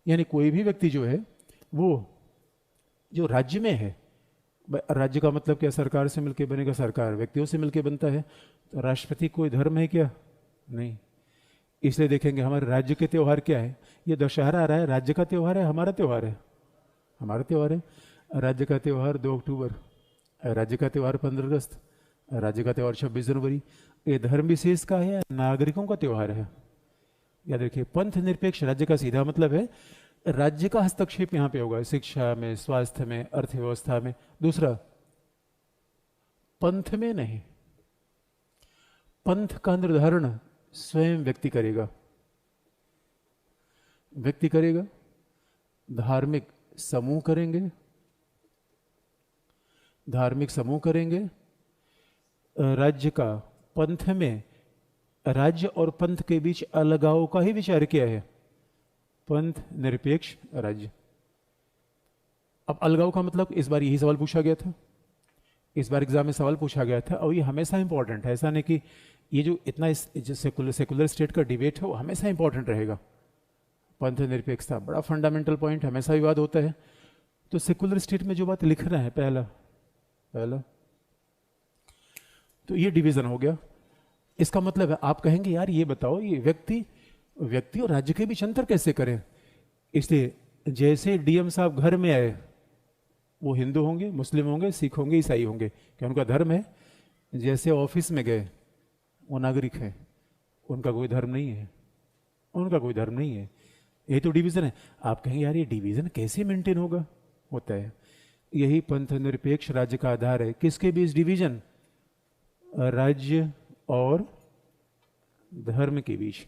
यानी कोई भी व्यक्ति जो है वो जो राज्य में है, राज्य का मतलब क्या? सरकार से मिलकर बनेगा, सरकार व्यक्तियों से मिलकर बनता है। तो राष्ट्रपति कोई धर्म है क्या? नहीं। इसलिए देखेंगे हमारे राज्य के त्यौहार क्या है। ये दशहरा आ रहा है, राज्य का त्यौहार है, हमारा त्यौहार है? हमारा त्यौहार है। राज्य का त्यौहार 2 अक्टूबर, राज्य का त्यौहार 15 अगस्त, राज्य का त्यौहार 26 जनवरी। ये धर्म विशेष का है, नागरिकों का त्यौहार है। याद रखिए, पंथ निरपेक्ष राज्य का सीधा मतलब है राज्य का हस्तक्षेप यहां पे होगा, शिक्षा में, स्वास्थ्य में, अर्थव्यवस्था में। दूसरा, पंथ में नहीं। पंथ का निर्धारण स्वयं व्यक्ति करेगा। व्यक्ति करेगा, धार्मिक समूह करेंगे, धार्मिक समूह करेंगे। राज्य का, पंथ में राज्य और पंथ के बीच अलगाव का ही विचार किया है, पंथ निरपेक्ष राज्य। अब अलगाव का मतलब, इस बार यही सवाल पूछा गया था, इस बार एग्जाम में सवाल पूछा गया था, और ये हमेशा इंपॉर्टेंट है। ऐसा नहीं कि ये जो इतना सेकुलर स्टेट का डिबेट है वो हमेशा इंपॉर्टेंट रहेगा। पंथ निरपेक्षता बड़ा फंडामेंटल पॉइंट, हमेशा विवाद होता है। तो सेकुलर स्टेट में जो बात लिखना है, पहला पहला तो ये डिवीजन हो गया। इसका मतलब है, आप कहेंगे यार ये बताओ, ये व्यक्ति और राज्य के बीच अंतर कैसे करें? इसलिए जैसे डीएम साहब घर में आए, वो हिंदू होंगे, मुस्लिम होंगे, सिख होंगे, ईसाई होंगे, क्या उनका धर्म है? जैसे ऑफिस में गए, वो नागरिक है, उनका कोई धर्म नहीं है, उनका कोई धर्म नहीं है। यही तो डिवीजन है। आप कहेंगे यार ये डिवीजन कैसे मेंटेन होगा? होता है। यही पंथ निरपेक्ष राज्य का आधार है। किसके बीच डिवीजन? राज्य और धर्म के बीच,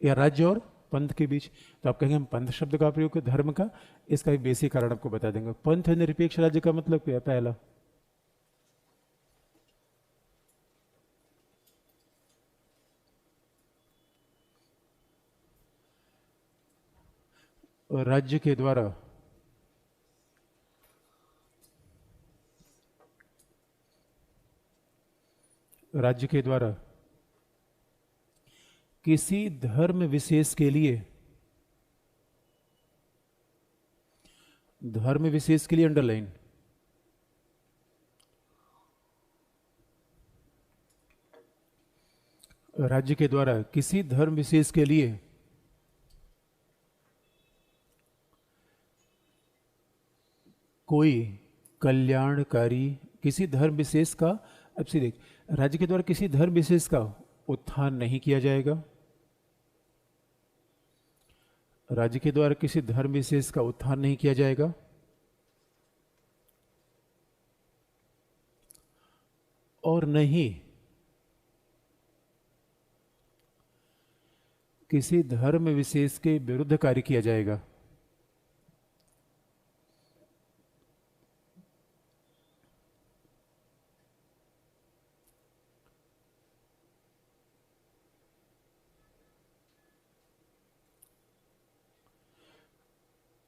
या राज्य और पंथ के बीच। तो आप कहेंगे हम पंथ शब्द का प्रयोग करें धर्म का, इसका एक बेसिक कारण आपको बता देंगे। पंथ निरपेक्ष राज्य का मतलब क्या है? पहला, राज्य के द्वारा किसी धर्म विशेष के लिए, धर्म विशेष के लिए अंडरलाइन, राज्य के द्वारा किसी धर्म विशेष के लिए कोई कल्याणकारी, किसी धर्म विशेष का, अब से देख, राज्य के द्वारा किसी धर्म विशेष का उत्थान नहीं किया जाएगा। राज्य के द्वारा किसी धर्म विशेष का उत्थान नहीं किया जाएगा, और नहीं किसी धर्म विशेष के विरुद्ध कार्य किया जाएगा।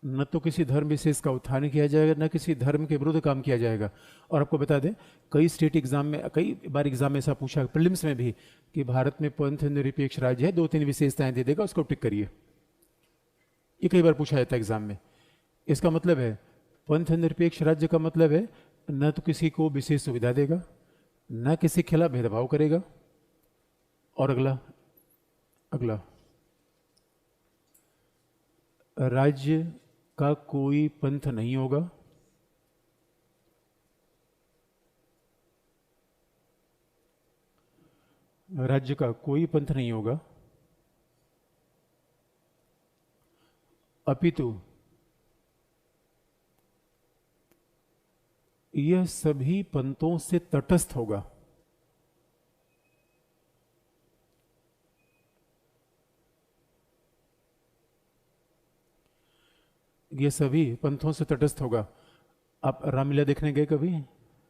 न तो किसी धर्म विशेष का उत्थान किया जाएगा, न किसी धर्म के विरुद्ध काम किया जाएगा। और आपको बता दें, कई स्टेट एग्जाम में, कई बार एग्जाम में ऐसा पूछा, प्रीलिम्स में भी, कि भारत में पंथ निरपेक्ष राज्य है, 2-3 विशेषताएं दे देगा, उसको टिक करिए। ये कई बार पूछा जाता है एग्जाम में। इसका मतलब है, पंथ निरपेक्ष राज्य का मतलब है न तो किसी को विशेष सुविधा देगा, न किसी के खिलाफ भेदभाव करेगा, और अगला अगला राज्य का कोई पंथ नहीं होगा, राज्य का कोई पंथ नहीं होगा, अपितु यह सभी पंथों से तटस्थ होगा। ये सभी पंथों से तटस्थ होगा। आप रामलीला देखने गए कभी?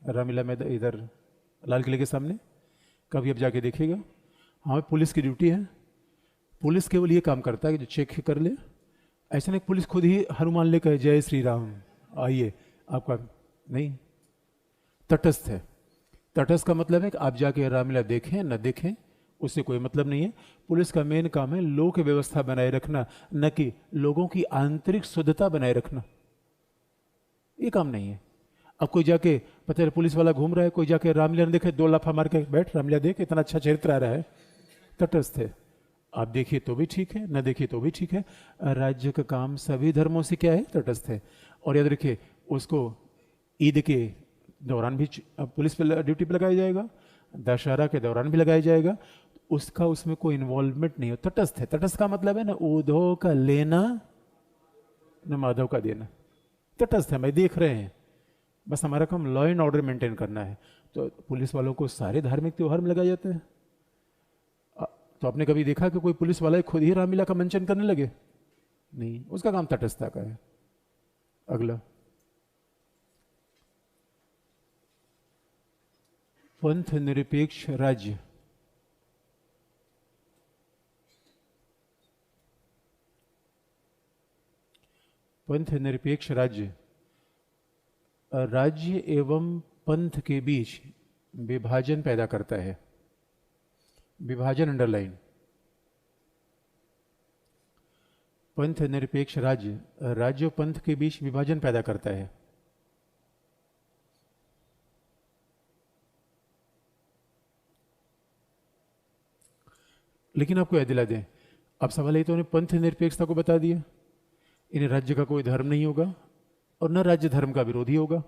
रामलीला में इधर लाल किले के सामने कभी आप जाके देखिएगा। हाँ, पुलिस की ड्यूटी है। पुलिस केवल ये काम करता है कि जो चेक कर ले। ऐसा नहीं पुलिस खुद ही हनुमान लेकर जय श्री राम आइए आपका, नहीं, तटस्थ है। तटस्थ का मतलब है कि आप जाके रामलीला देखें न देखें उससे कोई मतलब नहीं है। पुलिस का मेन काम है लोक व्यवस्था बनाए रखना, न कि लोगों की आंतरिक शुद्धता बनाए रखना। ये काम नहीं है। अब कोई जाके पता है पुलिस वाला घूम रहा है, कोई जाके रामलीला न देखे, 2 लाफा मार के बैठ रामलीला देख, इतना अच्छा चरित्र आ रहा है, तटस्थ है। आप देखिए तो भी ठीक है, न देखिए तो भी ठीक है। राज्य का काम सभी धर्मों से क्या है? तटस्थ है। और याद रखिए उसको ईद के दौरान भी पुलिस पे ड्यूटी पे लगाया जाएगा, दशहरा के दौरान भी लगाया जाएगा। उसका उसमें कोई इन्वॉल्वमेंट नहीं हो, तटस्थ है। तटस्थ का मतलब है ना उद्धव का लेना न माधव का देना। तटस्थ है, मैं देख रहे हैं, बस हमारा काम लॉ एंड ऑर्डर मेंटेन करना है। तो पुलिस वालों को सारे धार्मिक त्योहार में लगाए जाते हैं। तो आपने कभी देखा कि कोई पुलिस वाला खुद ही रामलीला का मंचन करने लगे? नहीं, उसका काम तटस्थता का है। अगला, पंथ निरपेक्ष राज्य। पंथ निरपेक्ष राज्य राज्य एवं पंथ के बीच विभाजन पैदा करता है। विभाजन अंडरलाइन। पंथ निरपेक्ष राज्य राज्य और पंथ के बीच विभाजन पैदा करता है। लेकिन आपको याद दिला दें, अब सवाल ये तो उन्हें पंथ निरपेक्षता को बता दिया, इन्हें राज्य का कोई धर्म नहीं होगा और न राज्य धर्म का विरोधी होगा।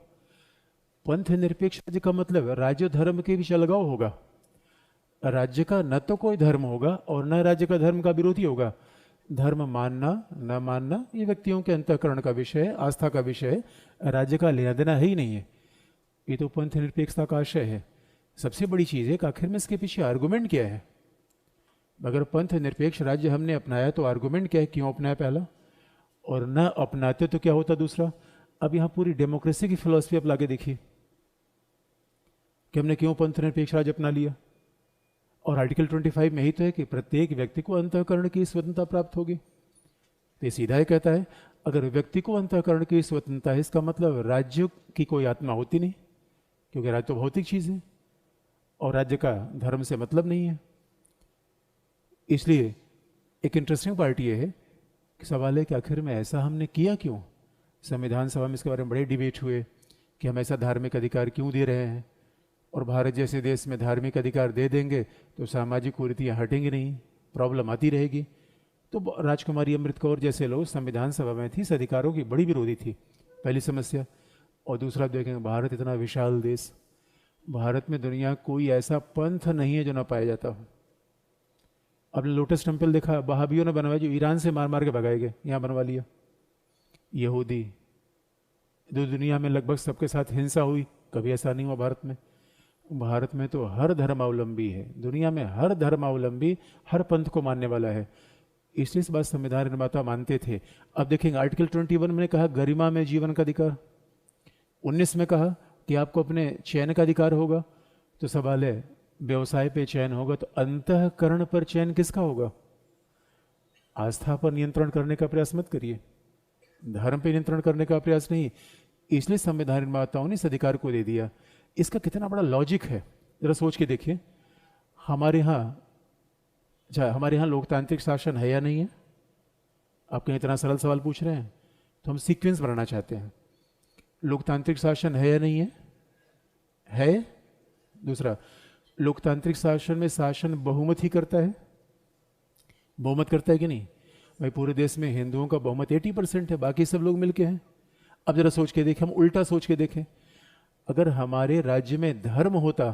पंथ निरपेक्ष राज्य का मतलब राज्य धर्म के बीच अलगाव होगा। राज्य का न तो कोई धर्म होगा और न राज्य का धर्म का विरोधी होगा। धर्म मानना न मानना ये व्यक्तियों के अंतःकरण का विषय है, आस्था का विषय है, राज्य का लेना देना है ही नहीं है। ये तो पंथ निरपेक्षता का आशय है। सबसे बड़ी चीज है कि आखिर में इसके पीछे आर्गुमेंट क्या है। अगर पंथ निरपेक्ष राज्य हमने अपनाया तो आर्गुमेंट क्या है, क्यों अपनाया पहला, और न अपनाते तो क्या होता दूसरा। अब यहां पूरी डेमोक्रेसी की फिलॉसफी आप लाके देखिए कि हमने क्यों पंथ निरपेक्ष राज्य अपना लिया। और आर्टिकल 25 में ही तो है कि प्रत्येक व्यक्ति को अंतःकरण की स्वतंत्रता प्राप्त होगी। तो ये सीधा ही कहता है अगर व्यक्ति को अंतःकरण की स्वतंत्रता है, इसका मतलब राज्य की कोई आत्मा होती नहीं, क्योंकि राज्य तो भौतिक चीज है और राज्य का धर्म से मतलब नहीं है। इसलिए एक इंटरेस्टिंग पार्ट ये है कि सवाल है कि आखिर में ऐसा हमने किया क्यों। संविधान सभा में इसके बारे में बड़े डिबेट हुए कि हम ऐसा धार्मिक अधिकार क्यों दे रहे हैं, और भारत जैसे देश में धार्मिक अधिकार दे देंगे तो सामाजिक कुरीतियाँ हटेंगी नहीं, प्रॉब्लम आती रहेगी। तो राजकुमारी अमृत कौर जैसे लोग संविधान सभा में थी, इस अधिकारों की बड़ी विरोधी थी, पहली समस्या। और दूसरा देखेंगे भारत इतना विशाल देश, भारत में दुनिया कोई ऐसा पंथ नहीं है जो ना पाया जाता हो। आपने लोटस टेम्पल देखा, वहाबियों ने बनवाया, जो ईरान से मार मार के भगाए गए, यहाँ बनवा लिया। यहूदी, जो दुनिया में लगभग सबके साथ हिंसा हुई, कभी ऐसा नहीं हुआ भारत में। भारत में तो हर धर्मावलंबी है, दुनिया में हर धर्मावलंबी हर पंथ को मानने वाला है, इसलिए इस बात संविधान निर्माता मानते थे। अब देखेंगे आर्टिकल 21 में कहा गरिमा में जीवन का अधिकार, 19 में कहा कि आपको अपने चयन का अधिकार होगा। तो सवाल है व्यवसाय पे चयन होगा तो अंतःकरण पर चयन किसका होगा। आस्था पर नियंत्रण करने का प्रयास मत करिए, धर्म पे नियंत्रण करने का प्रयास नहीं। इसलिए संविधान निर्माताओं ने इस अधिकार को दे दिया। इसका कितना बड़ा लॉजिक है जरा सोच के देखिए। हमारे यहाँ लोकतांत्रिक शासन है या नहीं है? आप कहीं इतना सरल सवाल पूछ रहे हैं तो हम सीक्वेंस बनाना चाहते हैं। लोकतांत्रिक शासन है या नहीं है? है। दूसरा, लोकतांत्रिक शासन में शासन बहुमत ही करता है, बहुमत करता है कि नहीं? भाई पूरे देश में हिंदुओं का बहुमत 80% है, बाकी सब लोग मिलके हैं। अब जरा सोच के देखें, हम उल्टा सोच के देखें, अगर हमारे राज्य में धर्म होता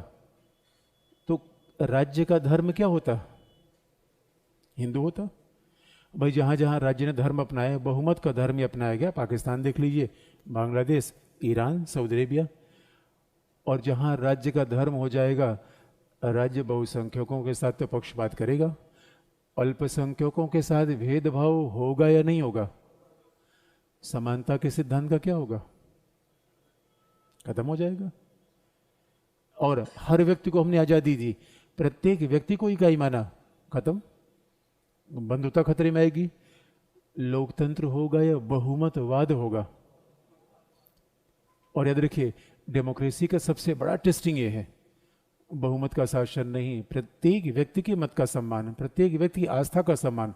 तो राज्य का धर्म क्या होता? हिंदू होता। भाई जहां जहां राज्य ने धर्म अपनाया, बहुमत का धर्म ही अपनाया गया। पाकिस्तान देख लीजिए, बांग्लादेश, ईरान, सऊदी अरेबिया। और जहां राज्य का धर्म हो जाएगा, राज्य बहुसंख्यकों के साथ तो पक्षपात करेगा, अल्पसंख्यकों के साथ भेदभाव होगा या नहीं होगा? समानता के सिद्धांत का क्या होगा? खत्म हो जाएगा। और हर व्यक्ति को हमने आजादी दी, प्रत्येक व्यक्ति को इकाई माना, खत्म। बंधुता खतरे में आएगी। लोकतंत्र होगा या बहुमतवाद होगा? और याद रखिए, डेमोक्रेसी का सबसे बड़ा टेस्टिंग ये है, बहुमत का शासन नहीं, प्रत्येक व्यक्ति के मत का सम्मान, प्रत्येक व्यक्ति की आस्था का सम्मान।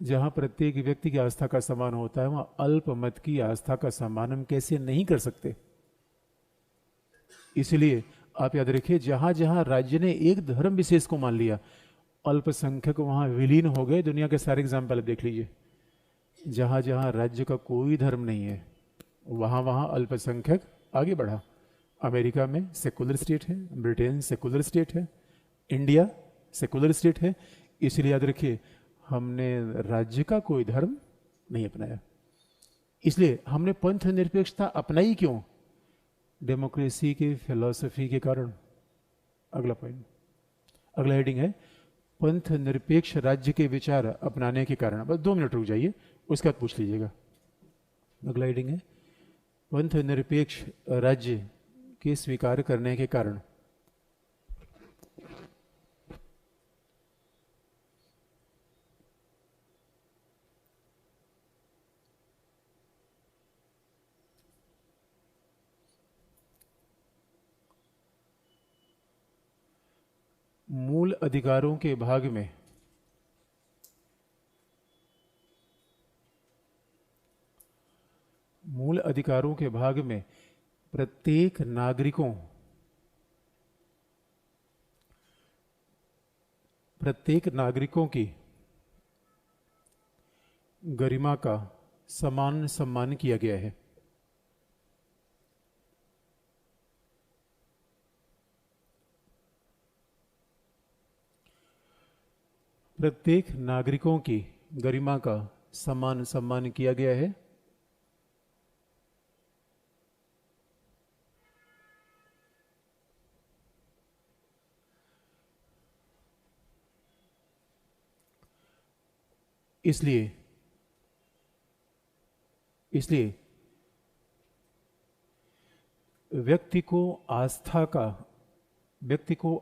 जहां प्रत्येक व्यक्ति की आस्था का सम्मान होता है, वहां अल्पमत की आस्था का सम्मान हम कैसे नहीं कर सकते? इसलिए आप याद रखिए, जहां जहां राज्य ने एक धर्म विशेष को मान लिया, अल्पसंख्यक वहां विलीन हो गए। दुनिया के सारे एग्जाम्पल देख लीजिए, जहां जहां राज्य का कोई धर्म नहीं है, वहां वहां अल्पसंख्यक आगे बढ़ा। अमेरिका में सेकुलर स्टेट है, ब्रिटेन सेकुलर स्टेट है, इंडिया सेकुलर स्टेट है। इसलिए याद रखिए, हमने राज्य का कोई धर्म नहीं अपनाया। इसलिए हमने पंथ निरपेक्षता अपनाई क्यों? डेमोक्रेसी के फिलॉसफी के कारण। अगला पॉइंट, अगला हेडिंग है पंथ निरपेक्ष राज्य के विचार अपनाने के कारण। बस 2 मिनट रुक जाइए, उसके बाद पूछ लीजिएगा। अगला हेडिंग है पंथ निरपेक्ष राज्य के स्वीकार करने के कारण। मूल अधिकारों के भाग में मूल अधिकारों के भाग में प्रत्येक नागरिकों की गरिमा का समान सम्मान किया गया है। प्रत्येक नागरिकों की गरिमा का समान सम्मान किया गया है। इसलिए व्यक्ति को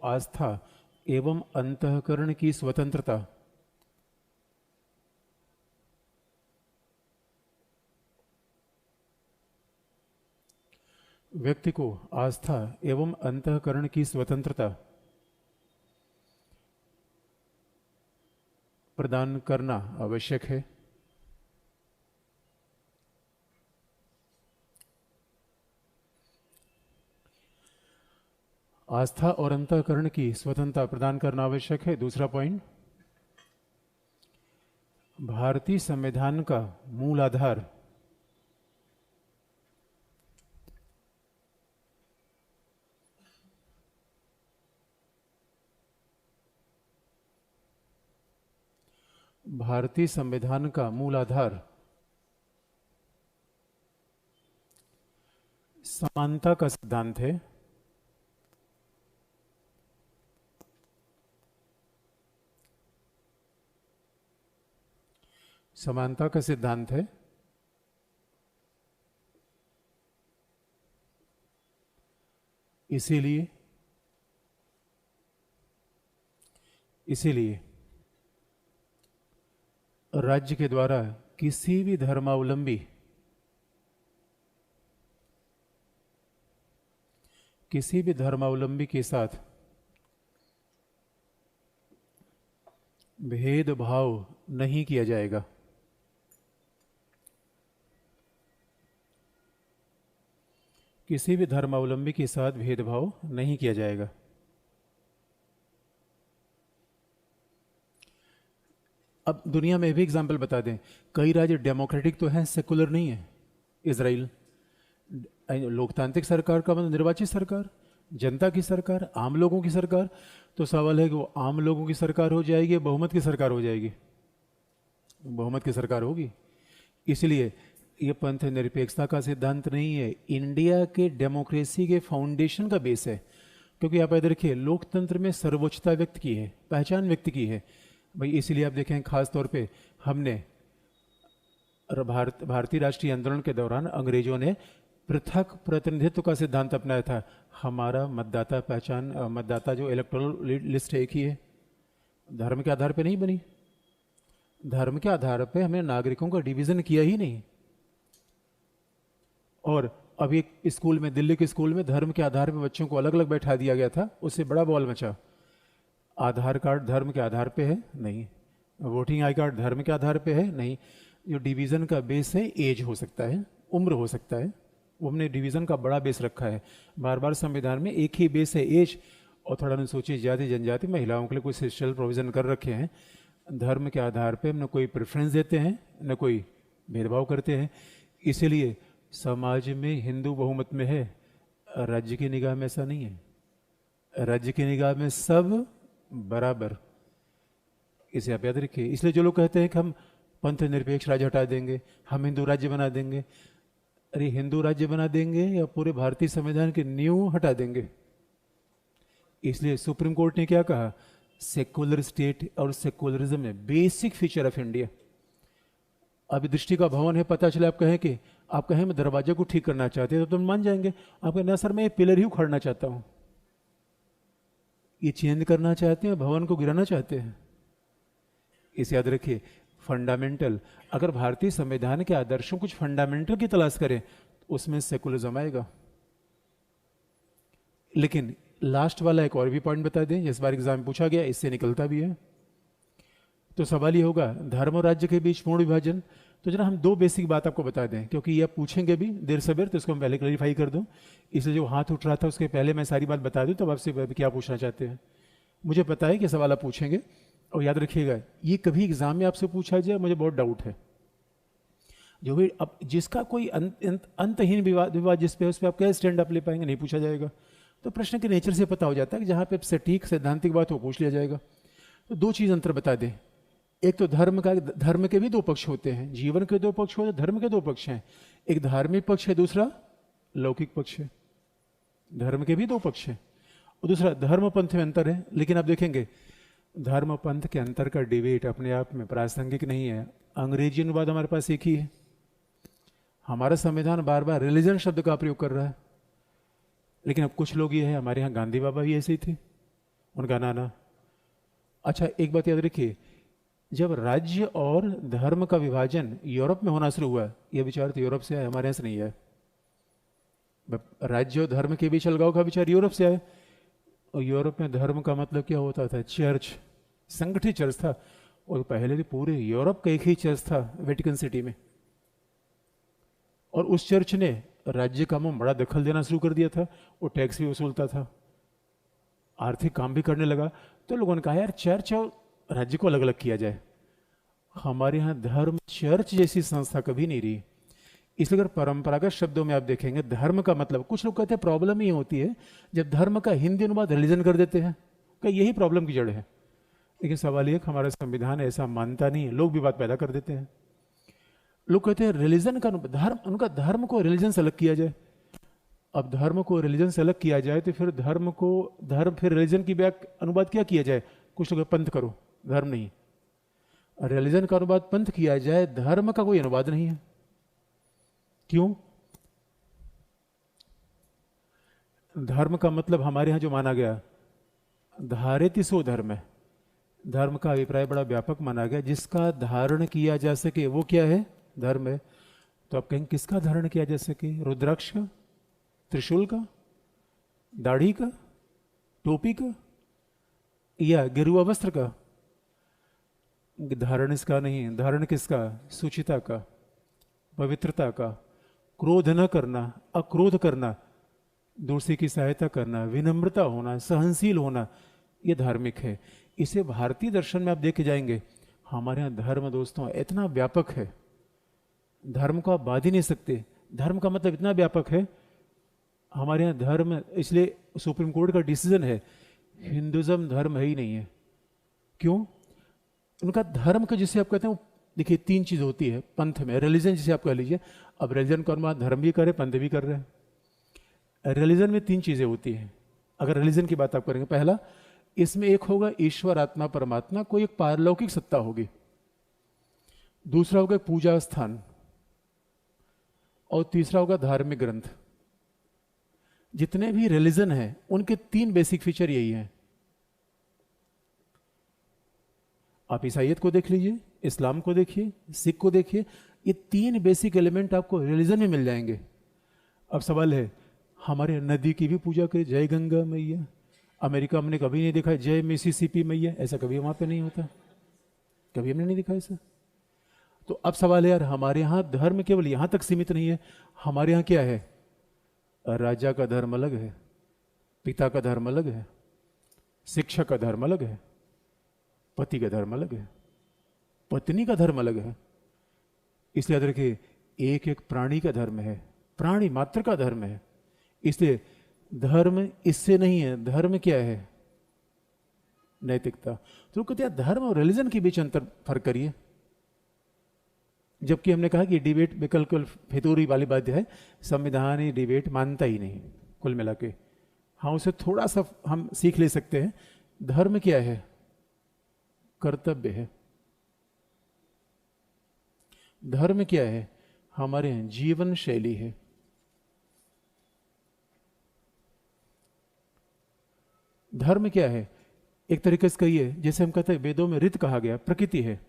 आस्था एवं अंतःकरण की स्वतंत्रता, व्यक्ति को आस्था एवं अंतःकरण की स्वतंत्रता प्रदान करना आवश्यक है। आस्था और अंतःकरण की स्वतंत्रता प्रदान करना आवश्यक है। दूसरा पॉइंट, भारतीय संविधान का मूल आधार समानता का सिद्धांत है। समानता का सिद्धांत है। इसीलिए राज्य के द्वारा किसी भी धर्मावलंबी के साथ भेदभाव नहीं किया जाएगा। किसी भी धर्मावलंबी के साथ भेदभाव नहीं किया जाएगा। अब दुनिया में भी एग्जाम्पल बता दें, कई राज्य डेमोक्रेटिक तो हैं, सेकुलर नहीं है। इजराइल लोकतांत्रिक सरकार का मतलब निर्वाचित सरकार, जनता की सरकार, आम लोगों की सरकार। तो सवाल है कि वो आम लोगों की सरकार हो जाएगी, बहुमत की सरकार हो जाएगी? बहुमत की सरकार होगी। इसलिए ये पंथ निरपेक्षता का सिद्धांत नहीं है, इंडिया के डेमोक्रेसी के फाउंडेशन का बेस है। क्योंकि आप याद रखिए, लोकतंत्र में सर्वोच्चता व्यक्त की है, पहचान व्यक्त की है भाई। इसलिए आप देखें, खास तौर पे हमने भारतीय राष्ट्रीय आंदोलन के दौरान अंग्रेजों ने पृथक प्रतिनिधित्व का सिद्धांत अपनाया था। हमारा मतदाता पहचान, मतदाता जो इलेक्टोरल लिस्ट है एक ही है, धर्म के आधार पे नहीं बनी। धर्म के आधार पे हमने नागरिकों का डिवीजन किया ही नहीं। और अभी एक स्कूल में, दिल्ली के स्कूल में धर्म के आधार पे बच्चों को अलग अलग बैठा दिया गया था, उससे बड़ा बवाल मचा। आधार कार्ड धर्म के आधार पे है? नहीं। वोटिंग आई कार्ड धर्म के आधार पे है? नहीं। जो डिवीज़न का बेस है एज हो सकता है, उम्र हो सकता है, वो हमने डिवीज़न का बड़ा बेस रखा है। बार बार संविधान में एक ही बेस है एज, और थोड़ा अनुसूचित जाति जनजाति महिलाओं के लिए कोई स्पेशल प्रोविज़न कर रखे हैं। धर्म के आधार पे हम न कोई प्रेफरेंस देते हैं न कोई भेदभाव करते हैं। इसीलिए समाज में हिंदू बहुमत में है, राज्य की निगाह में ऐसा नहीं है। राज्य की निगाह में सब बराबर, इसे आप याद रखिए। इसलिए जो लोग कहते हैं कि हम पंथ निरपेक्ष राज्य हटा देंगे, हम हिंदू राज्य बना देंगे, अरे हिंदू राज्य बना देंगे या पूरे भारतीय संविधान की नींव हटा देंगे? इसलिए सुप्रीम कोर्ट ने क्या कहा, सेक्युलर स्टेट और सेक्युलरिज्म है बेसिक फीचर ऑफ इंडिया। अभी दृष्टि का भवन है, पता चला आप कहें मैं दरवाजे को ठीक करना चाहते हैं तो तुम मान जाएंगे। आप कहें ना सर मैं ये पिलर ही उखाड़ना चाहता हूं, ये चेंज करना चाहते हैं, भवन को गिराना चाहते हैं। इसे याद रखिए, फंडामेंटल, अगर भारतीय संविधान के आदर्शों कुछ फंडामेंटल की तलाश करें तो उसमें सेकुलरिज्म आएगा। लेकिन लास्ट वाला एक और भी पॉइंट बता दें, इस बार एग्जाम में पूछा गया, इससे निकलता भी है। तो सवाल ये होगा, धर्म और राज्य के बीच पूर्ण विभाजन। तो जरा हम दो बेसिक बात आपको बता दें, क्योंकि ये आप पूछेंगे भी देर सवेर, तो इसको हम पहले क्लैरिफाई कर दूं। इसलिए जो हाथ उठ रहा था उसके पहले मैं सारी बात बता दूं, तब आपसे क्या पूछना चाहते हैं। मुझे पता है कि सवाल आप पूछेंगे, और याद रखिएगा ये कभी एग्जाम में आपसे पूछा जाए मुझे बहुत डाउट है। जो भी अब जिसका कोई अंतहीन विवाद जिस पे उस पर आप क्या स्टैंड अप ले पाएंगे, नहीं पूछा जाएगा। तो प्रश्न के नेचर से पता हो जाता है कि जहाँ पे सटीक सैद्धांतिक बात हो पूछ लिया जाएगा। तो दो चीज़ अंतर बता दें। एक तो धर्म के भी दो पक्ष होते हैं, जीवन के दो पक्ष होते हैं, धर्म के दो पक्ष हैं। एक धार्मिक पक्ष है, दूसरा लौकिक पक्ष है। धर्म के भी दो पक्ष हैं, और दूसरा धर्म पंथ में अंतर है। लेकिन आप देखेंगे धर्म पंथ के अंतर का डिबेट अपने आप में प्रासंगिक नहीं है। अंग्रेजी अनुवाद हमारे पास एक ही है। हमारा संविधान बार बार रिलीजन शब्द का प्रयोग कर रहा है। लेकिन अब कुछ लोग ये है, हमारे यहाँ गांधी बाबा भी ऐसे ही थे, उनका नाना। अच्छा एक बात याद रखिए, जब राज्य और धर्म का विभाजन यूरोप में होना शुरू हुआ, यह विचार तो यूरोप से आया, हमारे यहाँ से नहीं है। राज्य और धर्म के बीच अलगाव का विचार यूरोप से आया। और यूरोप में धर्म का मतलब क्या होता था, चर्च, संगठित चर्च था। और पहले भी पूरे यूरोप का एक ही चर्च था वेटिकन सिटी में, और उस चर्च ने राज्य कामों में बड़ा दखल देना शुरू कर दिया था। वो टैक्स भी वसूलता था, आर्थिक काम भी करने लगा। तो लोगों ने कहा यार चर्च और राज्य को अलग अलग किया जाए। हमारे यहाँ धर्म चर्च जैसी संस्था कभी नहीं रही। इसलिए अगर परंपरागत शब्दों में आप देखेंगे, धर्म का मतलब, कुछ लोग कहते हैं प्रॉब्लम ही होती है जब धर्म का हिंदी अनुवाद रिलीजन कर देते हैं, कि यही प्रॉब्लम की जड़ है। लेकिन सवाल ये हमारा संविधान ऐसा मानता नहीं है, लोग भी बात पैदा कर देते हैं। लोग कहते हैं रिलीजन का धर्म, उनका धर्म को रिलीजन से अलग किया जाए। अब धर्म को रिलीजन से अलग किया जाए तो फिर फिर रिलीजन की अनुवाद क्या किया जाए? कुछ लोग पंथ करो, धर्म नहीं। रिलीजन का अनुवाद पंथ किया जाए, धर्म का कोई अनुवाद नहीं है। क्यों? धर्म का मतलब हमारे यहां जो माना गया, धारित सो धर्म है। धर्म का अभिप्राय बड़ा व्यापक माना गया, जिसका धारण किया जा सके वो क्या है? धर्म है। तो आप कहेंगे किसका धारण किया जा सके? रुद्राक्ष का, त्रिशूल का, दाढ़ी का, टोपी का, या गेरुआ वस्त्र का? धारण इसका नहीं, धारण किसका? सुचिता का, पवित्रता का, क्रोध न करना, अक्रोध करना, दूसरे की सहायता करना, विनम्रता होना, सहनशील होना, ये धार्मिक है। इसे भारतीय दर्शन में आप देखे जाएंगे। हमारे यहाँ धर्म दोस्तों इतना व्यापक है, धर्म को आप बांध ही नहीं सकते। धर्म का मतलब इतना व्यापक है हमारे यहाँ धर्म, इसलिए सुप्रीम कोर्ट का डिसीजन है हिंदुज्म धर्म है ही नहीं है। क्यों? उनका धर्म का जिसे आप कहते हैं, देखिए तीन चीज होती है पंथ में, रिलीजन जिसे आप कह लीजिए। अब रिलीजन का अनुवाद धर्म भी करे, पंथ भी कर रहे हैं। रिलीजन में तीन चीजें होती हैं। अगर रिलीजन की बात आप करेंगे, पहला इसमें एक होगा ईश्वर आत्मा परमात्मा, कोई एक पारलौकिक सत्ता होगी। दूसरा होगा पूजा स्थान, और तीसरा होगा धार्मिक ग्रंथ। जितने भी रिलीजन हैं उनके 3 बेसिक फीचर यही हैं। आप ईसाइयत को देख लीजिए, इस्लाम को देखिए, सिख को देखिए, ये 3 बेसिक एलिमेंट आपको रिलीजन में मिल जाएंगे। अब सवाल है, हमारे नदी की भी पूजा करें, जय गंगा मैया। अमेरिका हमने कभी नहीं देखा जय मिसिसिपी मैया, ऐसा कभी वहां पे नहीं होता, कभी हमने नहीं देखा ऐसा। तो अब सवाल है यार, हमारे यहाँ धर्म केवल यहां तक सीमित नहीं है। हमारे यहाँ क्या है, राजा का धर्म अलग है, पिता का धर्म अलग है, शिक्षक का धर्म अलग है, पति का धर्म अलग है, पत्नी का धर्म अलग है। इसलिए याद रखिए, एक एक प्राणी का धर्म है, प्राणी मात्र का धर्म है। इसलिए धर्म इससे नहीं है, धर्म क्या है, नैतिकता। तो कहते हैं धर्म और रिलीजन के बीच अंतर फर्क करिए। जबकि हमने कहा कि डिबेट बिल्कुल फितूरी वाली बात है, संविधान ही डिबेट मानता ही नहीं कुल मिला के। हाँ, उसे थोड़ा सा हम सीख ले सकते हैं। धर्म क्या है, कर्तव्य है। धर्म क्या है, हमारे जीवन शैली है। धर्म क्या है, एक तरीके से कहिए, जैसे हम कहते हैं वेदों में ऋत कहा गया, प्रकृति है।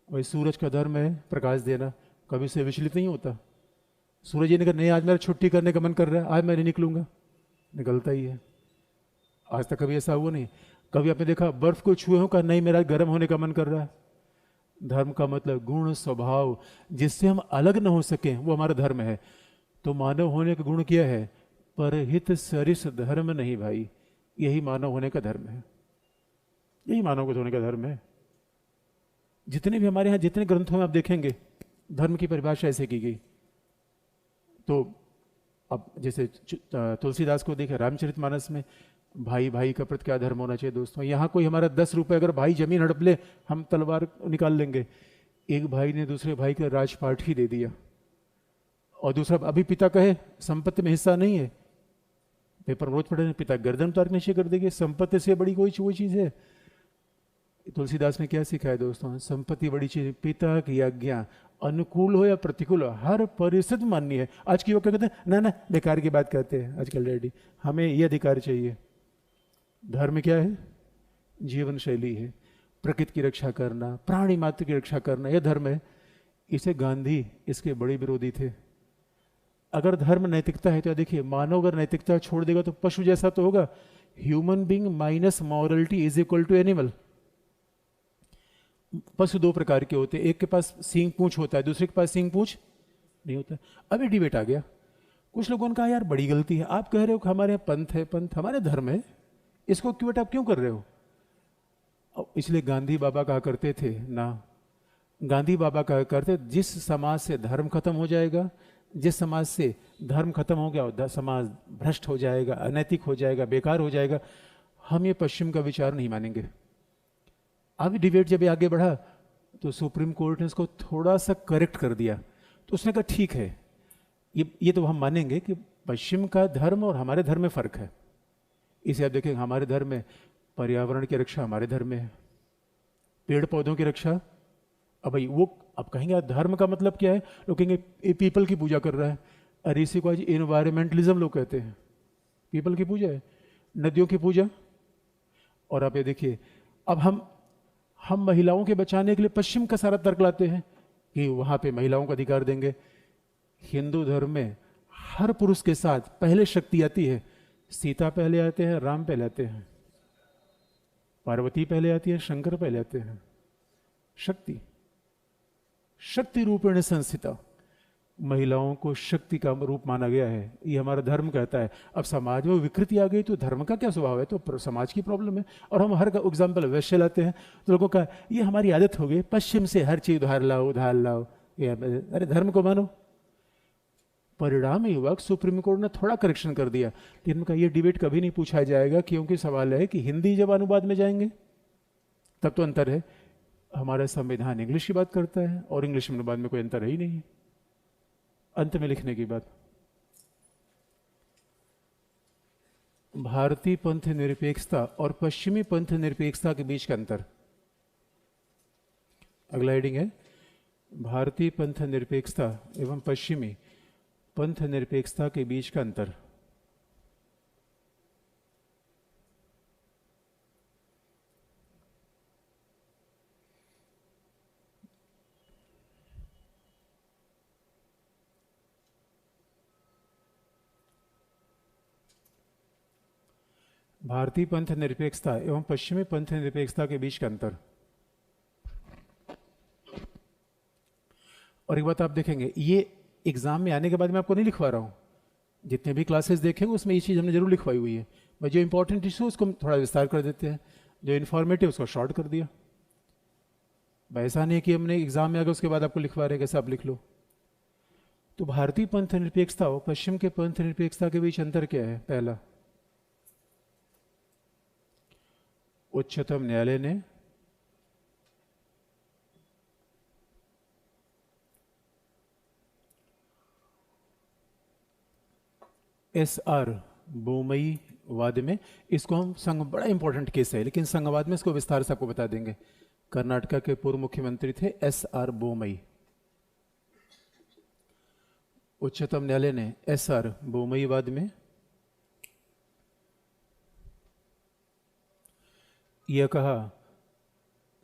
वही सूरज का धर्म है प्रकाश देना, कभी से विचलित नहीं होता। सूरज जी ने कहा नहीं आज मेरा छुट्टी करने का मन कर रहा है, आज मैं नहीं निकलूंगा, निकलता ही है। आज तक कभी ऐसा हुआ नहीं। कभी आपने देखा बर्फ को छुए हो, कहा नहीं मेरा गर्म होने का मन कर रहा है। धर्म का मतलब गुण स्वभाव, जिससे हम अलग ना हो सके, वो हमारा धर्म है। तो मानव होने का गुण क्या है, परहित सरिस धर्म नहीं भाई, यही मानव होने का धर्म है, यही मानव होने का धर्म है। जितने भी हमारे यहाँ जितने ग्रंथों में आप देखेंगे धर्म की परिभाषा ऐसे की गई। तो अब जैसे तुलसीदास को देखे रामचरितमानस में, भाई भाई का प्रति क्या धर्म होना चाहिए। दोस्तों यहाँ कोई हमारा 10 रुपए अगर भाई जमीन हड़प ले, हम तलवार निकाल लेंगे। एक भाई ने दूसरे भाई का राजपाट ही दे दिया, और दूसरा अभी पिता कहे संपत्ति में हिस्सा नहीं है, पेपर रोज पढ़े, पिता गर्दन उतार नीचे कर देंगे। संपत्ति से बड़ी कोई चीज है। तुलसीदास ने क्या सिखाया दोस्तों, संपत्ति बड़ी चीज, पिता की आज्ञा अनुकूल हो या प्रतिकूल हो, हर परिस्थिति माननी है। आज की वो क्या कहते हैं, ना बेकार की बात कहते हैं आजकल रेडी, हमें ये अधिकार चाहिए। धर्म क्या है, जीवन शैली है, प्रकृति की रक्षा करना, प्राणी मात्र की रक्षा करना, यह धर्म है। इसे गांधी इसके बड़े विरोधी थे। अगर धर्म नैतिकता है तो देखिए, मानव अगर नैतिकता छोड़ देगा तो पशु जैसा तो होगा। Human being minus morality is equal to animal. पशु 2 प्रकार के होते हैं, एक के पास सींग पूंछ होता है, दूसरे के पास सींग पूंछ नहीं होता। अभी डिबेट आ गया, कुछ लोगों ने कहा यार बड़ी गलती है, आप कह रहे हो कि हमारे यहाँ पंथ है, पंथ हमारे धर्म है, इसको क्यों आप क्यों कर रहे हो। इसलिए गांधी बाबा कहा करते थे ना, गांधी बाबा कहा करते, जिस समाज से धर्म खत्म हो जाएगा, जिस समाज से धर्म खत्म हो गया, समाज भ्रष्ट हो जाएगा, अनैतिक हो जाएगा, बेकार हो जाएगा। हम ये पश्चिम का विचार नहीं मानेंगे। अभी डिबेट जब आगे बढ़ा तो सुप्रीम कोर्ट ने इसको थोड़ा सा करेक्ट कर दिया। तो उसने कहा ठीक है, ये तो हम मानेंगे कि पश्चिम का धर्म और हमारे धर्म में फर्क है। इसे आप देखें, हमारे धर्म में पर्यावरण की रक्षा हमारे धर्म में है, पेड़ पौधों की रक्षा। अब भाई वो अब कहेंगे धर्म का मतलब क्या है, लोग कहेंगे ये पीपल की पूजा कर रहा है। अरे इसी को आज इन्वायरमेंटलिज्म लोग कहते हैं। पीपल की पूजा है, नदियों की पूजा। और आप ये देखिए, अब हम महिलाओं के बचाने के लिए पश्चिम का सारा तर्क लाते हैं कि वहां पे महिलाओं को अधिकार देंगे। हिंदू धर्म में हर पुरुष के साथ पहले शक्ति आती है। सीता पहले आते हैं, राम पहले आते हैं, पार्वती पहले आती है, शंकर पहले आते हैं। शक्ति, शक्ति रूपेण संस्थिता, महिलाओं को शक्ति का रूप माना गया है, ये हमारा धर्म कहता है। अब समाज में विकृति आ गई तो धर्म का क्या स्वभाव है, तो समाज की प्रॉब्लम है। और हम हर एग्जाम्पल वैश्य लाते हैं, तो लोगों का ये हमारी आदत हो गई, पश्चिम से हर चीज उधार लाओ उधार लाओ। ये अरे धर्म को मानो। परिणाम ये हुआ सुप्रीम कोर्ट ने थोड़ा करेक्शन कर दिया, लेकिन उनका ये डिबेट कभी नहीं पूछा जाएगा, क्योंकि सवाल है कि हिंदी जब अनुवाद में जाएंगे तब तो अंतर है। हमारा संविधान इंग्लिश की बात करता है और इंग्लिश में अनुवाद में कोई अंतर है ही नहीं। अंत में लिखने की बात, भारतीय पंथ निरपेक्षता और पश्चिमी पंथ निरपेक्षता के बीच का अंतर। अगला हेडिंग है भारतीय पंथ निरपेक्षता एवं पश्चिमी पंथ निरपेक्षता के बीच का अंतर। भारतीय पंथ निरपेक्षता एवं पश्चिमी पंथ निरपेक्षता के बीच का अंतर। और एक बात आप देखेंगे, ये एग्जाम में आने के बाद मैं आपको नहीं लिखवा रहा हूँ, जितने भी क्लासेस देखेंगे उसमें ये चीज़ हमने जरूर लिखवाई हुई है। मैं जो इंपॉर्टेंट इशू उसको थोड़ा विस्तार कर देते हैं, जो इन्फॉर्मेटिव उसको शॉर्ट कर दिया। ऐसा नहीं कि हमने एग्जाम में आ गए उसके बाद आपको लिखवा रहे कैसे आप लिख लो। तो भारतीय पंथ निरपेक्षता और पश्चिम के पंथ निरपेक्षता के बीच अंतर क्या है? पहला, उच्चतम न्यायालय ने SR बोमई वाद में, इसको हम संघ, बड़ा इंपॉर्टेंट केस है लेकिन संघवाद में इसको विस्तार से आपको बता देंगे। कर्नाटका के पूर्व मुख्यमंत्री थे SR बोमई। उच्चतम न्यायालय ने SR बोमई वाद में यह कहा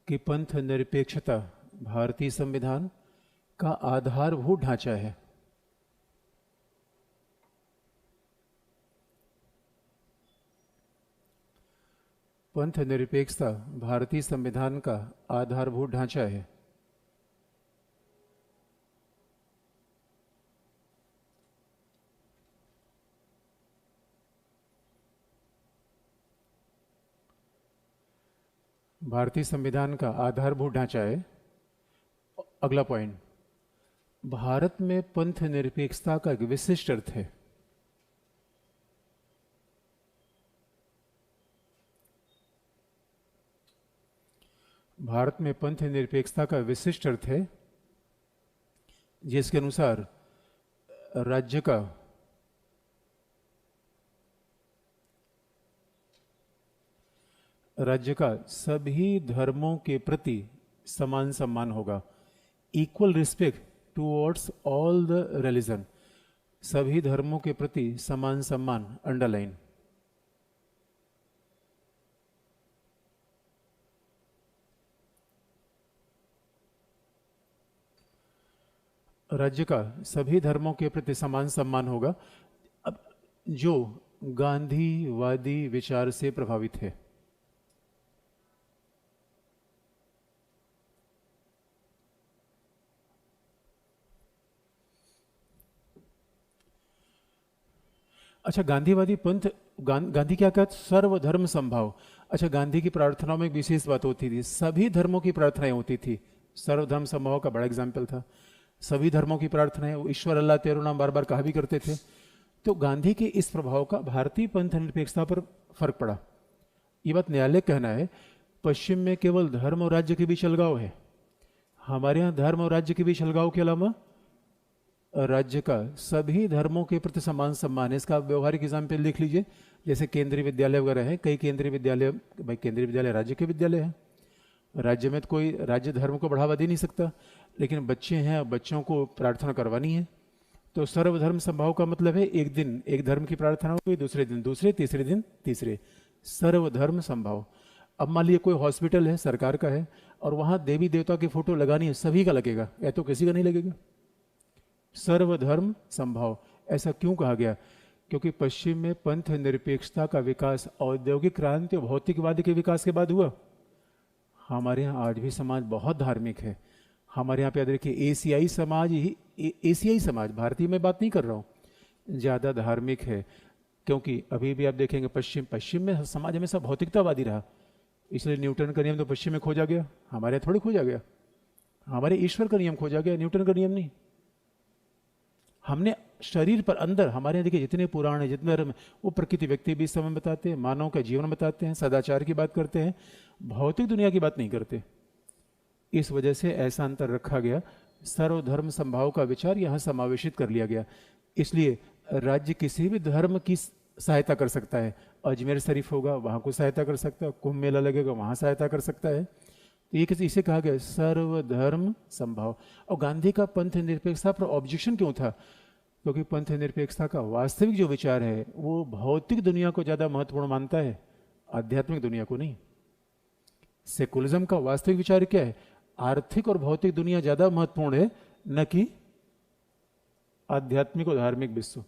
कि पंथ निरपेक्षता भारतीय संविधान का आधारभूत ढांचा है। पंथ निरपेक्षता भारतीय संविधान का आधारभूत ढांचा है। भारतीय संविधान का आधारभूत ढांचा है। अगला पॉइंट, भारत में पंथ निरपेक्षता का एक विशिष्ट अर्थ है। भारत में पंथ निरपेक्षता का विशिष्ट अर्थ है जिसके अनुसार राज्य का सभी धर्मों के प्रति समान सम्मान होगा। Equal respect towards all the religion. सभी धर्मों के प्रति समान सम्मान, अंडरलाइन। राज्य का सभी धर्मों के प्रति समान सम्मान होगा। अब जो गांधीवादी विचार से प्रभावित है, अच्छा गांधीवादी पंथ, गांधी क्या कहते? सर्वधर्म संभाव। अच्छा, गांधी की प्रार्थनाओं में एक विशेष बात होती थी, सभी धर्मों की प्रार्थनाएं होती थी। सर्वधर्म संभाव का बड़ा एग्जाम्पल था। सभी धर्मों की प्रार्थनाएं, ईश्वर अल्लाह तेरो नाम बार बार कहा भी करते थे। तो गांधी के इस प्रभाव का भारतीय पंथ निरपेक्षता पर फर्क पड़ा। ये बात न्यायालय कहना है। पश्चिम में केवल धर्म और राज्य के बीच अलगाव है, हमारे यहाँ धर्म और राज्य के बीच अलगाव के अलावा राज्य का सभी धर्मों के प्रति समान सम्मान है। इसका व्यवहारिक एग्जाम्पल लिख लीजिए, जैसे केंद्रीय विद्यालय वगैरह है। कई केंद्रीय विद्यालय, भाई केंद्रीय विद्यालय राज्य के विद्यालय हैं। राज्य में तो कोई राज्य धर्म को बढ़ावा दे नहीं सकता, लेकिन बच्चे हैं, बच्चों को प्रार्थना करवानी है। तो सर्वधर्म संभाव का मतलब है एक दिन एक धर्म की प्रार्थना हुई, दूसरे दिन दूसरे, तीसरे दिन तीसरे। सर्वधर्म संभाव। अब मान लीजिए कोई हॉस्पिटल है, सरकार का है, और वहां देवी देवता की फोटो लगानी है, सभी का लगेगा या तो किसी का नहीं लगेगा। सर्वधर्म संभाव। ऐसा क्यों कहा गया? क्योंकि पश्चिम में पंथ निरपेक्षता का विकास औद्योगिक क्रांति और भौतिकवाद के विकास के बाद हुआ। हमारे यहाँ आज भी समाज बहुत धार्मिक है। हमारे यहाँ पे याद रखिए, एशियाई समाज ही, एशियाई समाज, भारतीय में बात नहीं कर रहा हूँ, ज़्यादा धार्मिक है। क्योंकि अभी भी आप देखेंगे पश्चिम में समाज हमेशा भौतिकतावादी रहा, इसलिए न्यूटन का नियम तो पश्चिम में खोजा गया, हमारे यहाँ थोड़ी खोजा गया। हमारे ईश्वर का नियम खोजा गया, न्यूटन का नियम नहीं। हमने शरीर पर अंदर, हमारे यहाँ देखिए जितने पुराण है, जितने धर्म, वो प्रकृति व्यक्ति भी समय बताते हैं, मानव का जीवन बताते हैं, सदाचार की बात करते हैं, भौतिक दुनिया की बात नहीं करते। इस वजह से ऐसा अंतर रखा गया। सर्वधर्म संभाव का विचार यहाँ समावेशित कर लिया गया। इसलिए राज्य किसी भी धर्म की सहायता कर सकता है। अजमेर शरीफ होगा, वहाँ को सहायता कर सकता है, कुंभ मेला लगेगा, वहाँ सहायता कर सकता है। तो ये इसे कहा गया सर्वधर्म संभाव। और गांधी का पंथ निरपेक्षता पर ऑब्जेक्शन क्यों था? क्योंकि पंथ निरपेक्षता का वास्तविक जो विचार है वो भौतिक दुनिया को ज़्यादा महत्वपूर्ण मानता है, आध्यात्मिक दुनिया को नहीं। सेकुलरिज्म का वास्तविक विचार क्या है? आर्थिक और भौतिक दुनिया ज़्यादा महत्वपूर्ण है, न कि आध्यात्मिक और धार्मिक विश्व।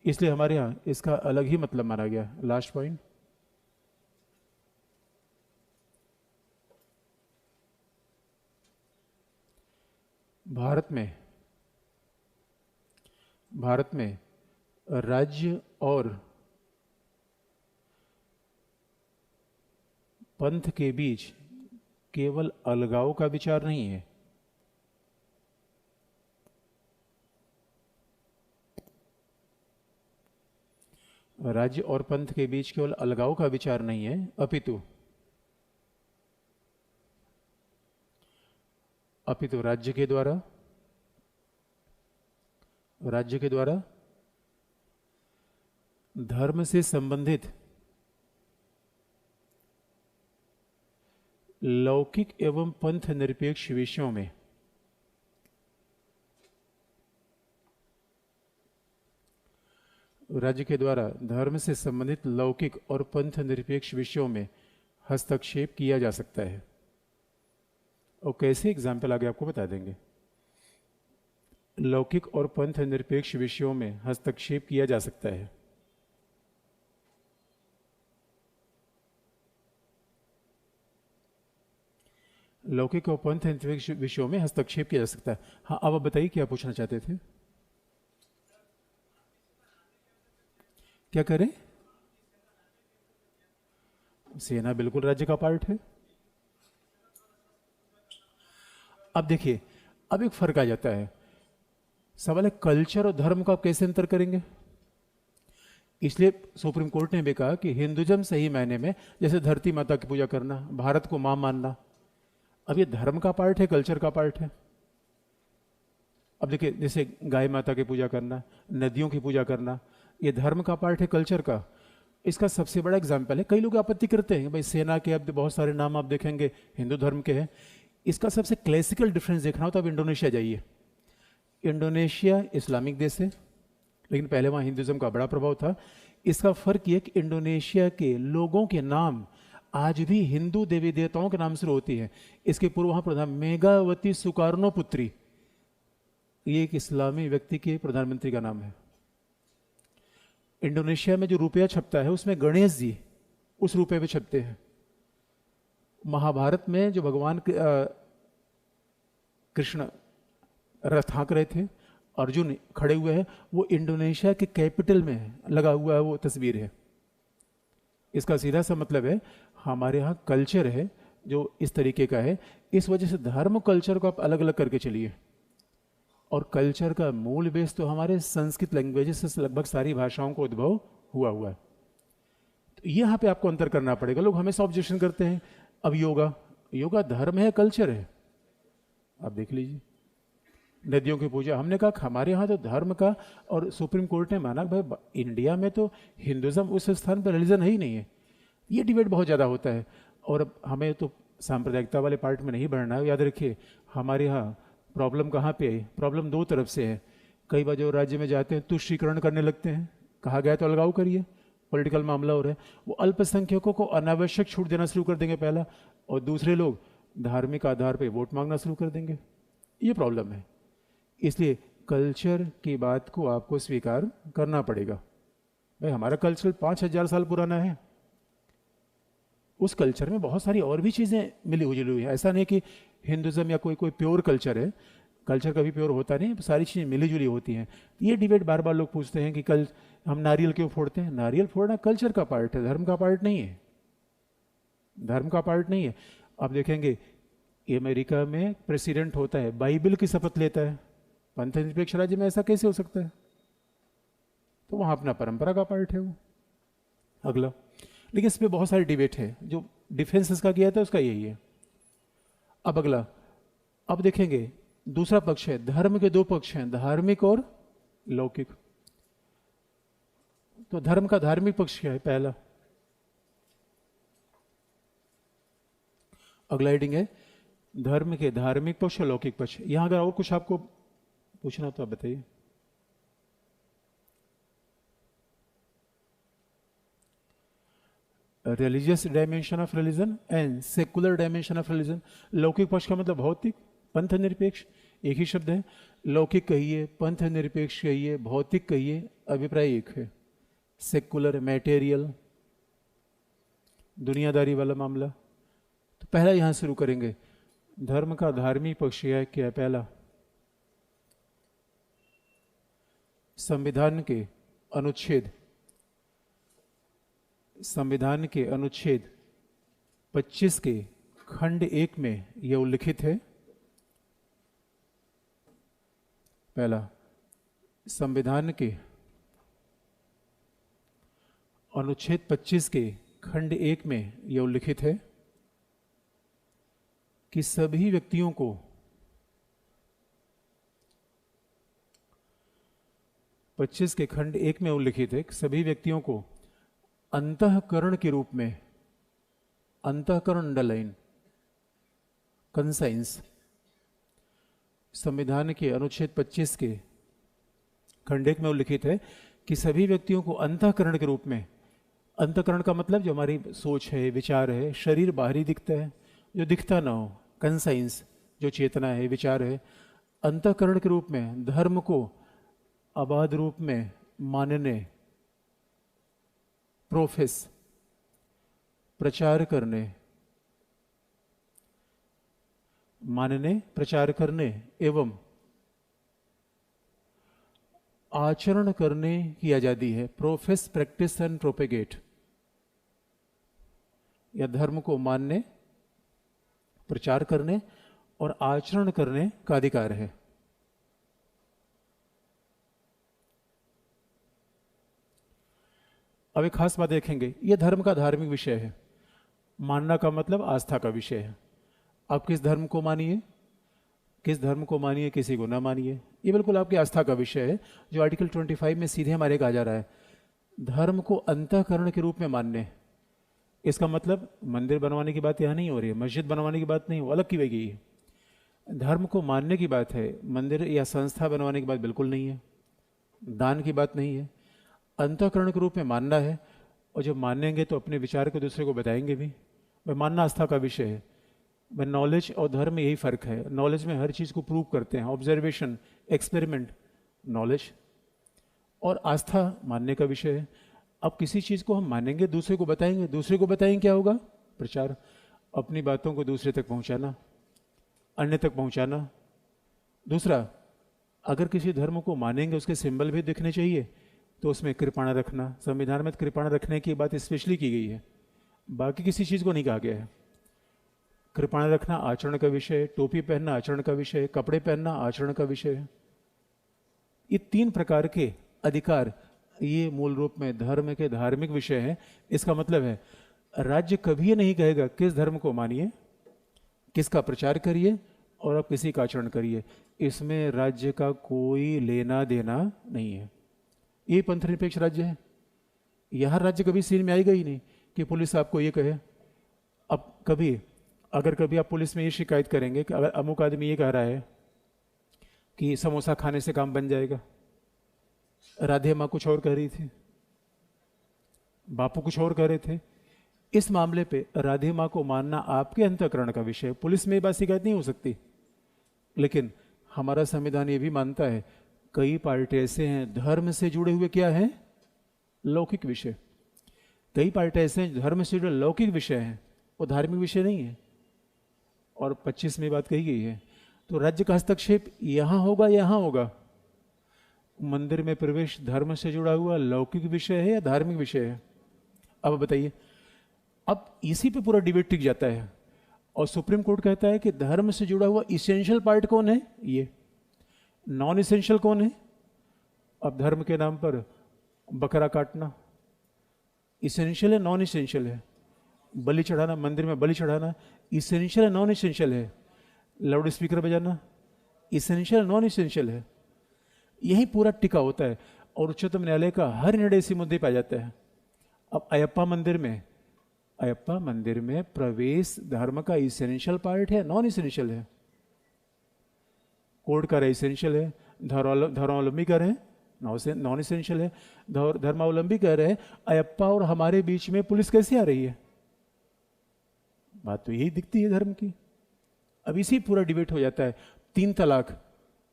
इसलिए हमारे यहाँ इसका अलग ही मतलब माना गया। लास्ट पॉइंट, भारत में राज्य और पंथ के बीच केवल अलगाव का विचार नहीं है, राज्य और पंथ के बीच केवल अलगाव का विचार नहीं है, अपितु राज्य के द्वारा धर्म से संबंधित लौकिक एवं पंथ निरपेक्ष विषयों में राज्य के द्वारा धर्म से संबंधित लौकिक और पंथ निरपेक्ष विषयों में हस्तक्षेप किया जा सकता है। और कैसे एग्जाम्पल आगे आपको बता देंगे। लौकिक और पंथ निरपेक्ष विषयों में हस्तक्षेप किया जा सकता है। लौकिक और पंथ निरपेक्ष विषयों में हस्तक्षेप किया जा सकता है। हाँ, अब आप बताइए क्या पूछना चाहते थे? क्या करें? सेना बिल्कुल राज्य का पार्ट है। अब देखिए, अब एक फर्क आ जाता है। सवाल है कल्चर और धर्म का आप कैसे अंतर करेंगे? इसलिए सुप्रीम कोर्ट ने भी कहा कि हिंदुइज्म सही मायने में जैसे धरती माता की पूजा करना, भारत को मां मानना, अब ये धर्म का पार्ट है, कल्चर का पार्ट है। अब देखिए, जैसे गाय माता की पूजा करना, नदियों की पूजा करना, ये धर्म का पार्ट है, कल्चर का। इसका सबसे बड़ा एग्जाम्पल है, कई लोग आपत्ति करते हैं भाई सेना के अब बहुत सारे नाम आप देखेंगे हिंदू धर्म के हैं। इसका सबसे क्लासिकल डिफरेंस देखना हो तो आप इंडोनेशिया जाइए। इंडोनेशिया इस्लामिक देश है, लेकिन पहले वहाँ हिंदुज़म का बड़ा प्रभाव था। इसका फर्क ये कि इंडोनेशिया के लोगों के नाम आज भी हिंदू देवी देवताओं के नाम से होती है। इसके पूर्व वहाँ प्रधान मेघावती सुकार्नो पुत्री, ये एक इस्लामी व्यक्ति के प्रधानमंत्री का नाम है। इंडोनेशिया में जो रुपया छपता है उसमें गणेश जी उस रुपये पे छपते हैं। महाभारत में जो भगवान कृष्ण रथ हाँक रहे थे, अर्जुन खड़े हुए हैं, वो इंडोनेशिया के कैपिटल में लगा हुआ है, वो तस्वीर है। इसका सीधा सा मतलब है हमारे यहाँ कल्चर है जो इस तरीके का है। इस वजह से धर्म कल्चर को आप अलग अलग करके चलिए। और कल्चर का मूल बेस तो हमारे संस्कृत लैंग्वेजेस से लगभग सारी भाषाओं को उद्भव हुआ है। तो यहाँ पे आपको अंतर करना पड़ेगा। लोग हमेशा ऑब्जेक्शन करते हैं। अब योगा धर्म है, कल्चर है? आप देख लीजिए, नदियों की पूजा, हमने कहा हमारे यहाँ तो धर्म का, और सुप्रीम कोर्ट ने माना भाई इंडिया में तो हिंदुज़म उस स्थान पर रिलीजन है ही नहीं है। ये डिबेट बहुत ज़्यादा होता है और हमें तो सांप्रदायिकता वाले पार्ट में नहीं बढ़ना है। याद रखिए, हमारे यहाँ प्रॉब्लम कहाँ पे है? प्रॉब्लम दो तरफ से है। कई बार जो राज्य में जाते हैं तुष्टीकरण करने लगते हैं, कहा गया तो अलगाव करिए, पॉलिटिकल मामला हो रहा है। वो अल्पसंख्यकों को अनावश्यक छूट देना शुरू कर देंगे पहला, और दूसरे लोग धार्मिक आधार पे वोट मांगना शुरू कर देंगे। ये प्रॉब्लम है। इसलिए कल्चर की बात को आपको स्वीकार करना पड़ेगा। भाई हमारा कल्चर 5000 साल पुराना है। उस कल्चर में बहुत सारी और भी चीज़ें मिली जुली हुई है। ऐसा नहीं कि हिंदुज़म या कोई प्योर कल्चर है। कल्चर कभी प्योर होता नहीं, सारी चीज़ें मिली जुली होती हैं। ये डिबेट बार बार लोग पूछते हैं कि कल हम नारियल क्यों फोड़ते हैं? नारियल फोड़ना कल्चर का पार्ट है, धर्म का पार्ट नहीं है। धर्म का पार्ट नहीं है। आप देखेंगे अमेरिका में प्रेसिडेंट होता है, बाइबल की शपथ लेता है। पंथ निरपेक्ष राज्य में ऐसा कैसे हो सकता है? तो वहाँ अपना परंपरा का पार्ट है वो। अगला, लेकिन इस पर बहुत सारी डिबेट है। जो डिफेंस इसका किया था उसका यही है। अब अगला, अब देखेंगे दूसरा पक्ष है, धर्म के दो पक्ष हैं, धार्मिक और लौकिक। तो धर्म का धार्मिक पक्ष क्या है? पहला, अगला हेडिंग है धर्म के धार्मिक पक्ष और लौकिक पक्ष। यहां अगर और कुछ आपको पूछना तो आप बताइए। Religious dimension of religion and secular dimension of religion. लौकिक पक्ष का मतलब भौतिक, पंथ निरपेक्ष, एक ही शब्द है। लौकिक कहिए, पंथ निरपेक्ष कहिए, भौतिक कहिए, अभिप्राय एक है। सेकुलर मैटेरियल, दुनियादारी वाला मामला। तो पहला यहां शुरू करेंगे, धर्म का धार्मिक पक्ष है क्या? पहला, संविधान के अनुच्छेद 25 के खंड 1 में यह उल्लिखित है। पहला, संविधान के अनुच्छेद 25 के खंड 1 में यह उल्लिखित है कि सभी व्यक्तियों को पच्चीस के खंड 1 में उल्लिखित है कि सभी व्यक्तियों को अंतःकरण के रूप में, अंतःकरण अंडरलाइन, कंसाइंस, संविधान के अनुच्छेद 25 के खंड 1 में उल्लिखित है कि सभी व्यक्तियों को अंतःकरण के रूप में, अंतःकरण का मतलब जो हमारी सोच है, विचार है, शरीर बाहरी दिखता है, जो दिखता ना हो, कंसाइंस जो चेतना है, विचार है, अंतःकरण के रूप में धर्म को अबाध रूप में मानने, प्रोफेस, प्रचार करने, मानने, प्रचार करने एवं आचरण करने की आजादी है। प्रोफेस, प्रैक्टिस एंड प्रोपेगेट, या धर्म को मानने, प्रचार करने और आचरण करने का अधिकार है। अब एक खास बात देखेंगे, यह धर्म का धार्मिक विषय है। मानना का मतलब आस्था का विषय है। आप किस धर्म को मानिए, किस धर्म को मानिए, किसी को ना मानिए, ये बिल्कुल आपकी आस्था का विषय है, जो आर्टिकल 25 में सीधे हमारे कहा जा रहा है। धर्म को अंतःकरण के रूप में मानने, इसका मतलब मंदिर बनवाने की बात यहाँ नहीं हो रही है, मस्जिद बनवाने की बात नहीं हो, अलग की गई है। धर्म को मानने की बात है, मंदिर या संस्था बनवाने की बात बिल्कुल नहीं है, दान की बात नहीं है। अंतःकरण के रूप में मानना है, और जब मानेंगे तो अपने विचार को दूसरे को बताएंगे भी। भाई मानना आस्था का विषय है। भाई नॉलेज और धर्म में यही फर्क है। नॉलेज में हर चीज़ को प्रूव करते हैं, ऑब्जर्वेशन, एक्सपेरिमेंट, नॉलेज, और आस्था मानने का विषय है। अब किसी चीज़ को हम मानेंगे, दूसरे को बताएंगे, दूसरे को बताएंगे क्या होगा? प्रचार, अपनी बातों को दूसरे तक पहुंचाना, अन्य तक पहुंचाना। दूसरा, अगर किसी धर्म को मानेंगे उसके सिंबल भी दिखने चाहिए, तो उसमें कृपाण रखना, संविधान में कृपाण रखने की बात स्पेशली की गई है, बाकी किसी चीज़ को नहीं कहा गया है। कृपाण रखना आचरण का विषय है, टोपी पहनना आचरण का विषय है, कपड़े पहनना आचरण का विषय है। ये 3 प्रकार के अधिकार, ये मूल रूप में धर्म के धार्मिक विषय है। इसका मतलब है राज्य कभी ये नहीं कहेगा किस धर्म को मानिए, किसका प्रचार करिए और आप किसी का आचरण करिए। इसमें राज्य का कोई लेना देना नहीं है। ये पंथ निरपेक्ष राज्य है। यह राज्य कभी सीन में आएगा ही नहीं कि पुलिस आपको ये कहे। अब कभी अगर कभी आप पुलिस में ये शिकायत करेंगे कि अगर अमुक आदमी ये कह रहा है कि समोसा खाने से काम बन जाएगा, राधे माँ कुछ और कह रही थी, बापू कुछ और कह रहे थे, इस मामले पे राधे माँ को मानना आपके अंतःकरण का विषय है। पुलिस में ये बात शिकायत नहीं हो सकती। लेकिन हमारा संविधान ये भी मानता है, कई पार्टी ऐसे हैं धर्म से जुड़े हुए क्या है, लौकिक विषय। कई पार्टी ऐसे हैं धर्म से जुड़े लौकिक विषय हैं, वो धार्मिक विषय नहीं है। और 25 में बात कही गई है। तो राज्य का हस्तक्षेप यहां होगा, यहां होगा। मंदिर में प्रवेश धर्म से जुड़ा हुआ लौकिक विषय है या धार्मिक विषय है? अब बताइए। अब इसी पे पूरा डिबेट टिक जाता है और सुप्रीम कोर्ट कहता है कि धर्म से जुड़ा हुआ इसेंशियल पार्ट कौन है, ये। नॉन इसेंशियल कौन है? अब धर्म के नाम पर बकरा काटना इसेंशियल है, नॉन इसेंशियल है? बलि चढ़ाना, मंदिर में बलि चढ़ाना इसेंशियल है, नॉन इसेंशियल है? लाउड स्पीकर बजाना इसेंशियल, नॉन इसेंशियल है? यही पूरा टिका होता है और उच्चतम न्यायालय का हर निर्णय इसी मुद्दे पर आ जाता है। अब अयप्पा मंदिर में प्रवेश धर्म का इसेंशियल पार्ट है, नॉन इसेंशियल है? कोर्ट का इसेंशियल है, धर्मावलंबी कर रहे हैं नॉन इसेंशियल है। धर्मावलंबी कह रहे हैं अयप्पा और हमारे बीच में पुलिस कैसे आ रही है? बात तो यही दिखती है धर्म की। अब इसी पूरा डिबेट हो जाता है। 3 तलाक,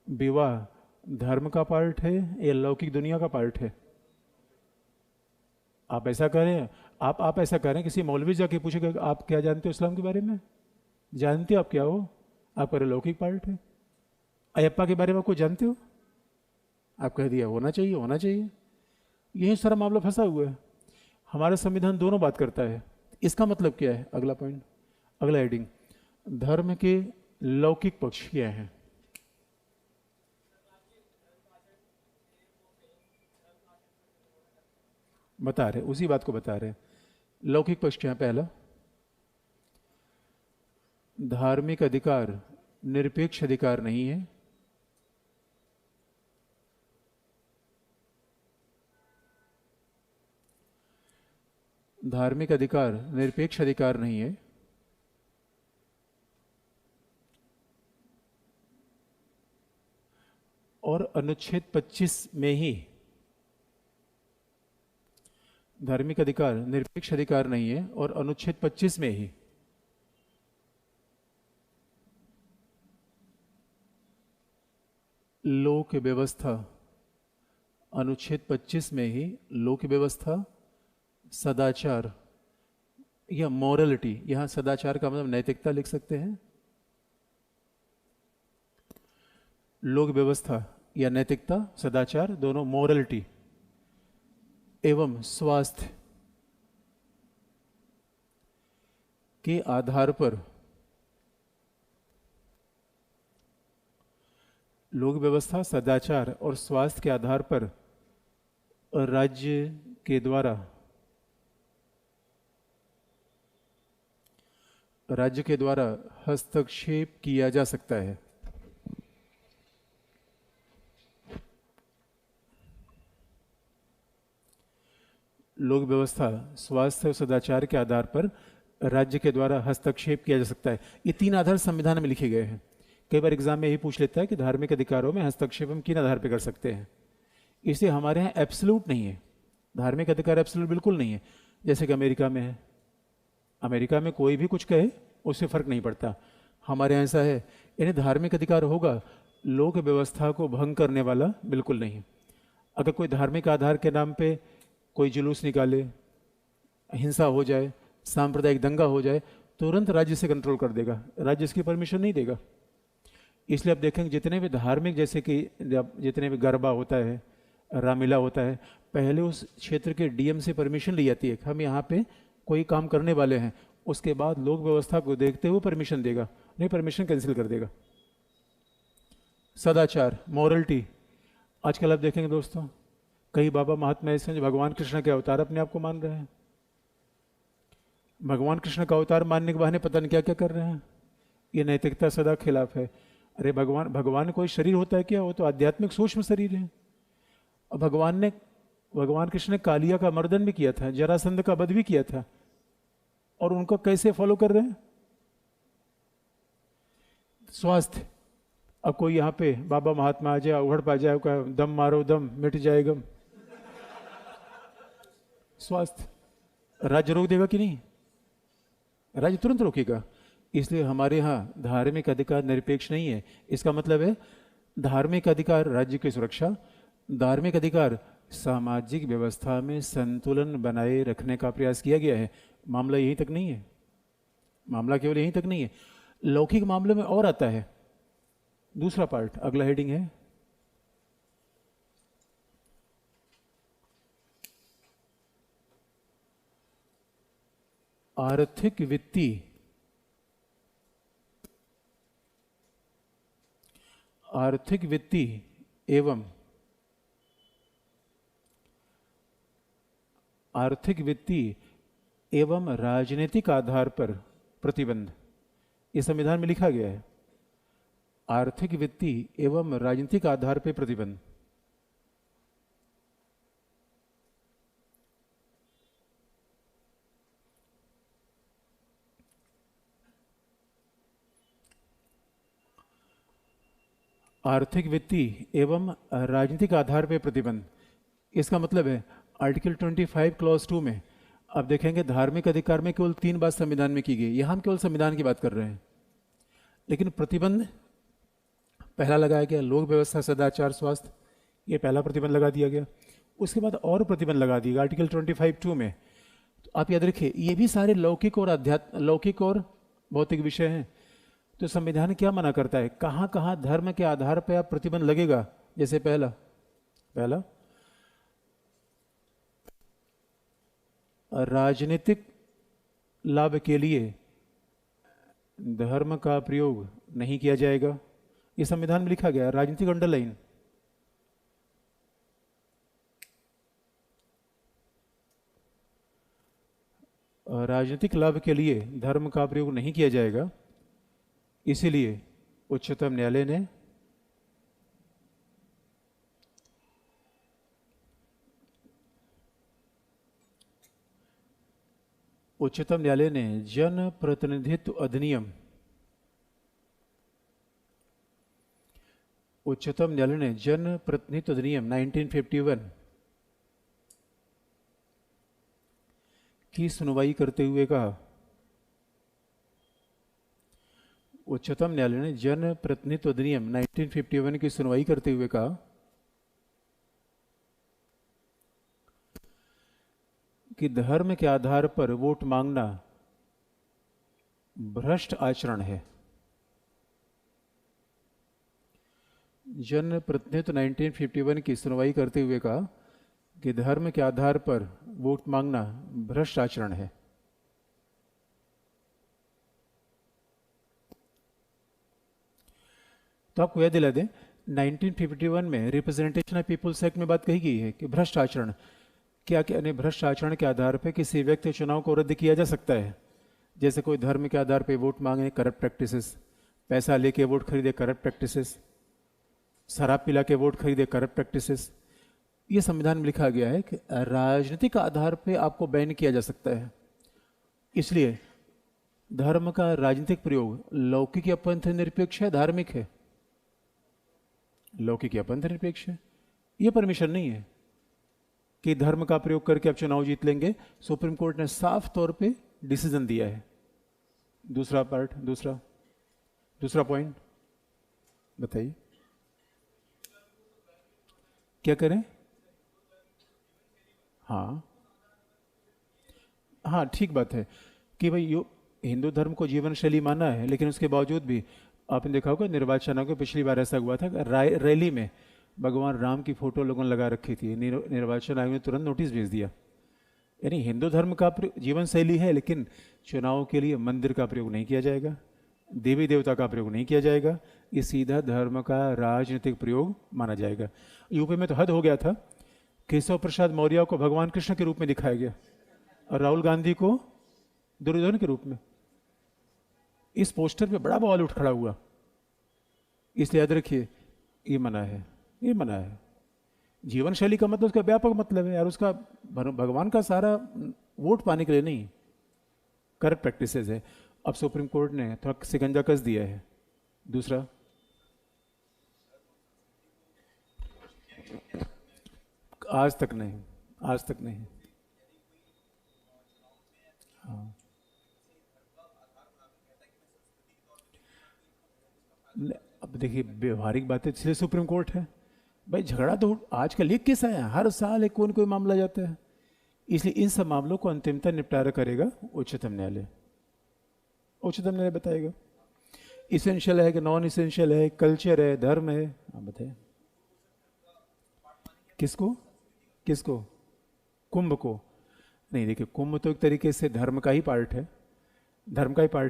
विवाह धर्म का पार्ट है या लौकिक दुनिया का पार्ट है? आप ऐसा करें, आप ऐसा करें, किसी मौलवी जाके पूछेगा आप क्या जानते हो इस्लाम के बारे में? जानते हो आप क्या हो? आप कह रहे लौकिक पार्ट है। अयप्पा के बारे में आपको जानते हो? आप कह दिया होना चाहिए, होना चाहिए। यही सारा मामला फंसा हुआ है। हमारा संविधान दोनों बात करता है। इसका मतलब क्या है? अगला पॉइंट, अगला हेडिंग, धर्म के लौकिक पक्ष क्या है? बता रहे, उसी बात को बता रहे। लौकिक पक्ष क्या है? पहला, धार्मिक अधिकार निरपेक्ष अधिकार नहीं है। धार्मिक अधिकार निरपेक्ष अधिकार नहीं है। और अनुच्छेद 25 में ही धार्मिक अधिकार निरपेक्ष अधिकार नहीं है, और अनुच्छेद 25 में ही लोक व्यवस्था, अनुच्छेद 25 में ही लोक व्यवस्था, सदाचार या मॉरलिटी, यहां सदाचार का मतलब नैतिकता लिख सकते हैं। लोक व्यवस्था या नैतिकता, सदाचार दोनों, मॉरलिटी एवं स्वास्थ्य के आधार पर, लोक व्यवस्था, सदाचार और स्वास्थ्य के आधार पर राज्य के द्वारा हस्तक्षेप किया जा सकता है। लोक व्यवस्था, स्वास्थ्य और सदाचार के आधार पर राज्य के द्वारा हस्तक्षेप किया जा सकता है। ये 3 आधार संविधान में लिखे गए हैं। कई बार एग्जाम में यही पूछ लेता है कि धार्मिक अधिकारों में हस्तक्षेप हम किन आधार पर कर सकते हैं। इसलिए हमारे यहाँ एब्सोल्यूट नहीं है, धार्मिक अधिकार एब्सोल्यूट बिल्कुल नहीं है, जैसे कि अमेरिका में है। अमेरिका में कोई भी कुछ कहे उससे फर्क नहीं पड़ता। हमारे यहाँ ऐसा है, यानी धार्मिक अधिकार होगा, लोक व्यवस्था को भंग करने वाला बिल्कुल नहीं। अगर कोई धार्मिक आधार के नाम पे कोई जुलूस निकाले, हिंसा हो जाए, सांप्रदायिक दंगा हो जाए, तुरंत राज्य से कंट्रोल कर देगा, राज्य इसकी परमिशन नहीं देगा। इसलिए आप देखेंगे जितने भी धार्मिक, जैसे कि जितने भी गरबा होता है, रामलीला होता है, पहले उस क्षेत्र के डीएम से परमिशन ली जाती है, हम यहाँ पे कोई काम करने वाले हैं, उसके बाद लोक व्यवस्था को देखते हुए परमिशन देगा, नहीं परमिशन कैंसिल कर देगा। सदाचार, मॉरलिटी, आजकल आप देखेंगे दोस्तों, कई बाबा महात्मा ऐसे हैं जो भगवान कृष्ण के अवतार अपने आप को मान रहे हैं। भगवान कृष्ण का अवतार मानने के बहाने पता नहीं क्या क्या कर रहे हैं। ये नैतिकता सदा खिलाफ है। अरे भगवान कोई शरीर होता है क्या? वो तो आध्यात्मिक सूक्ष्म शरीर है। और भगवान कृष्ण ने कालिया का मर्दन भी किया था, जरासंध का वध भी किया था, और उनको कैसे फॉलो कर रहे हैं? स्वास्थ्य, अब कोई यहाँ पे बाबा महात्मा आ जाए, उघड़ पा जाए, का दम मारो दम मिट जाएगा, स्वास्थ्य, राज्य रोक देगा कि नहीं? राज्य तुरंत रोकेगा। इसलिए हमारे यहाँ धार्मिक अधिकार निरपेक्ष नहीं है। इसका मतलब है धार्मिक अधिकार राज्य की सुरक्षा, धार्मिक अधिकार सामाजिक व्यवस्था में संतुलन बनाए रखने का प्रयास किया गया है। मामला यहीं तक नहीं है, मामला केवल यहीं तक नहीं है, लौकिक मामले में और आता है। दूसरा पार्ट, अगला हेडिंग है आर्थिक वित्तीय, आर्थिक वित्तीय एवं आर्थिक वित्तीय एवं राजनीतिक आधार पर प्रतिबंध। ये संविधान में लिखा गया है, आर्थिक वित्तीय एवं राजनीतिक आधार पर प्रतिबंध। आर्थिक, वित्तीय एवं राजनीतिक आधार पर प्रतिबंध। इसका मतलब है आर्टिकल 25 क्लॉज 2 में आप देखेंगे धार्मिक अधिकार में केवल 3 बात संविधान में की गई। यहाँ हम केवल संविधान की बात कर रहे हैं, लेकिन प्रतिबंध पहला लगाया गया लोक व्यवस्था, सदाचार, स्वास्थ्य, ये पहला प्रतिबंध लगा दिया गया। उसके बाद और प्रतिबंध लगा दिया गया आर्टिकल 25(2) में। तो आप याद रखिए ये भी सारे लौकिक और लौकिक और भौतिक विषय हैं। तो संविधान क्या मना करता है, कहाँ कहाँ धर्म के आधार पर आप प्रतिबंध लगेगा। जैसे पहला राजनीतिक लाभ के लिए धर्म का प्रयोग नहीं किया जाएगा। ये संविधान में लिखा गया, राजनीतिक अंडरलाइन। राजनीतिक लाभ के लिए धर्म का प्रयोग नहीं किया जाएगा, इसीलिए उच्चतम न्यायालय ने जन प्रतिनिधित्व अधिनियम उच्चतम न्यायालय ने जन प्रतिनिधित्व अधिनियम 1951 की सुनवाई करते हुए कहा, उच्चतम न्यायालय ने जन प्रतिनिधित्व अधिनियम 1951 की सुनवाई करते हुए कहा कि धर्म के आधार पर वोट मांगना भ्रष्ट आचरण है। जन प्रतिनिधित्व 1951 की सुनवाई करते हुए कहा कि धर्म के आधार पर वोट मांगना भ्रष्ट आचरण है। तो आपको याद दिला दें 1951 में रिप्रेजेंटेशन ऑफ पीपुल्स एक्ट में बात कही गई है कि भ्रष्ट आचरण क्या भ्रष्ट आचरण के आधार पर किसी व्यक्ति चुनाव को रद्द किया जा सकता है। जैसे कोई धर्म के आधार पर वोट मांगे, करप्ट प्रैक्टिसेस, पैसा लेके वोट खरीदे, करप्ट प्रैक्टिसेस, शराब पिला के वोट खरीदे, करप्ट प्रैक्टिसेस। ये संविधान में लिखा गया है कि राजनीतिक आधार पे आपको बैन किया जा सकता है। इसलिए धर्म का राजनीतिक प्रयोग लौकिक या पंथ निरपेक्ष है, धार्मिक है। लौकिक या पंथ निरपेक्ष है, ये परमिशन नहीं है कि धर्म का प्रयोग करके आप चुनाव जीत लेंगे। सुप्रीम कोर्ट ने साफ तौर पे डिसीजन दिया है। दूसरा पॉइंट बताइए, क्या करें? हाँ ठीक बात है कि भाई हिंदू धर्म को जीवन शैली माना है, लेकिन उसके बावजूद भी आपने देखा होगा निर्वाचन आयोग में पिछली बार ऐसा हुआ था, रैली में भगवान राम की फोटो लोगों ने लगा रखी थी। निर्वाचन आयोग ने तुरंत नोटिस भेज दिया। यानी हिंदू धर्म का जीवन शैली है, लेकिन चुनाव के लिए मंदिर का प्रयोग नहीं किया जाएगा, देवी देवता का प्रयोग नहीं किया जाएगा। ये सीधा धर्म का राजनीतिक प्रयोग माना जाएगा। यूपी में तो हद हो गया था, केशव प्रसाद मौर्य को भगवान कृष्ण के रूप में दिखाया गया और राहुल गांधी को दुर्योधन के रूप में। इस पोस्टर पे बड़ा बवाल उठ खड़ा हुआ। इसलिए याद रखिए ये मना है, ये मना है। जीवन शैली का मतलब उसका व्यापक मतलब है यार, उसका भगवान का सारा वोट पाने के लिए नहीं, करप्ट प्रैक्टिसेस है। अब सुप्रीम कोर्ट ने थोड़ा शिकंजा कस दिया है। दूसरा, आज तक नहीं। हाँ, अब देखिए व्यवहारिक बातें, इसलिए सुप्रीम कोर्ट है भाई। झगड़ा तो आजकल एक केस है, हर साल एक कोई मामला जाता है। इसलिए इन सब मामलों को अंतिमतः निपटारा करेगा उच्चतम न्यायालय। उच्चतम न्यायालय बताएगा इसेंशियल है कि नॉन इसेंशियल है, कल्चर है, धर्म है। आप बताइए किसको? कुंभ को नहीं। देखिए कुंभ तो एक तरीके से धर्म का ही पार्ट है,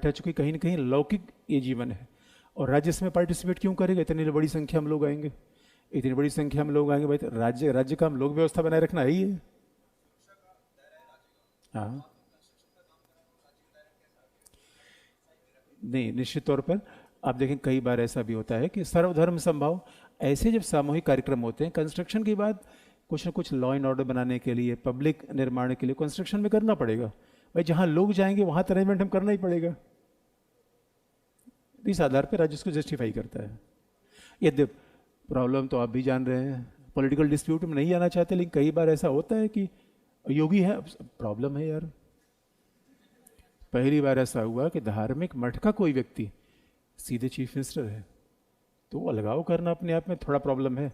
चूंकि कहीं ना कहीं लौकिक ये जीवन है। और राज्य इसमें पार्टिसिपेट क्यों करेगा? इतनी बड़ी संख्या में लोग आएंगे, भाई तो राज्य का हम लोग व्यवस्था बनाए रखना है ही है। हाँ नहीं, निश्चित तौर पर आप देखें कई बार ऐसा भी होता है कि सर्वधर्म संभाव। ऐसे जब सामूहिक कार्यक्रम होते हैं कंस्ट्रक्शन के बाद, कुछ ना कुछ लॉ एंड ऑर्डर बनाने के लिए, पब्लिक निर्माण के लिए कंस्ट्रक्शन में करना पड़ेगा भाई। जहां लोग जाएंगे वहां तो अरेंजमेंट हम करना ही पड़ेगा। इस आधार पर राज्य इसको जस्टिफाई करता है। यद्यप प्रॉब्लम तो आप भी जान रहे हैं, पॉलिटिकल डिस्प्यूट में नहीं आना चाहते, लेकिन कई बार ऐसा होता है कि योगी है, प्रॉब्लम है यार। पहली बार ऐसा हुआ कि धार्मिक मठ का कोई व्यक्ति सीधे चीफ मिनिस्टर है, तो वो अलगाव करना अपने आप में थोड़ा प्रॉब्लम है।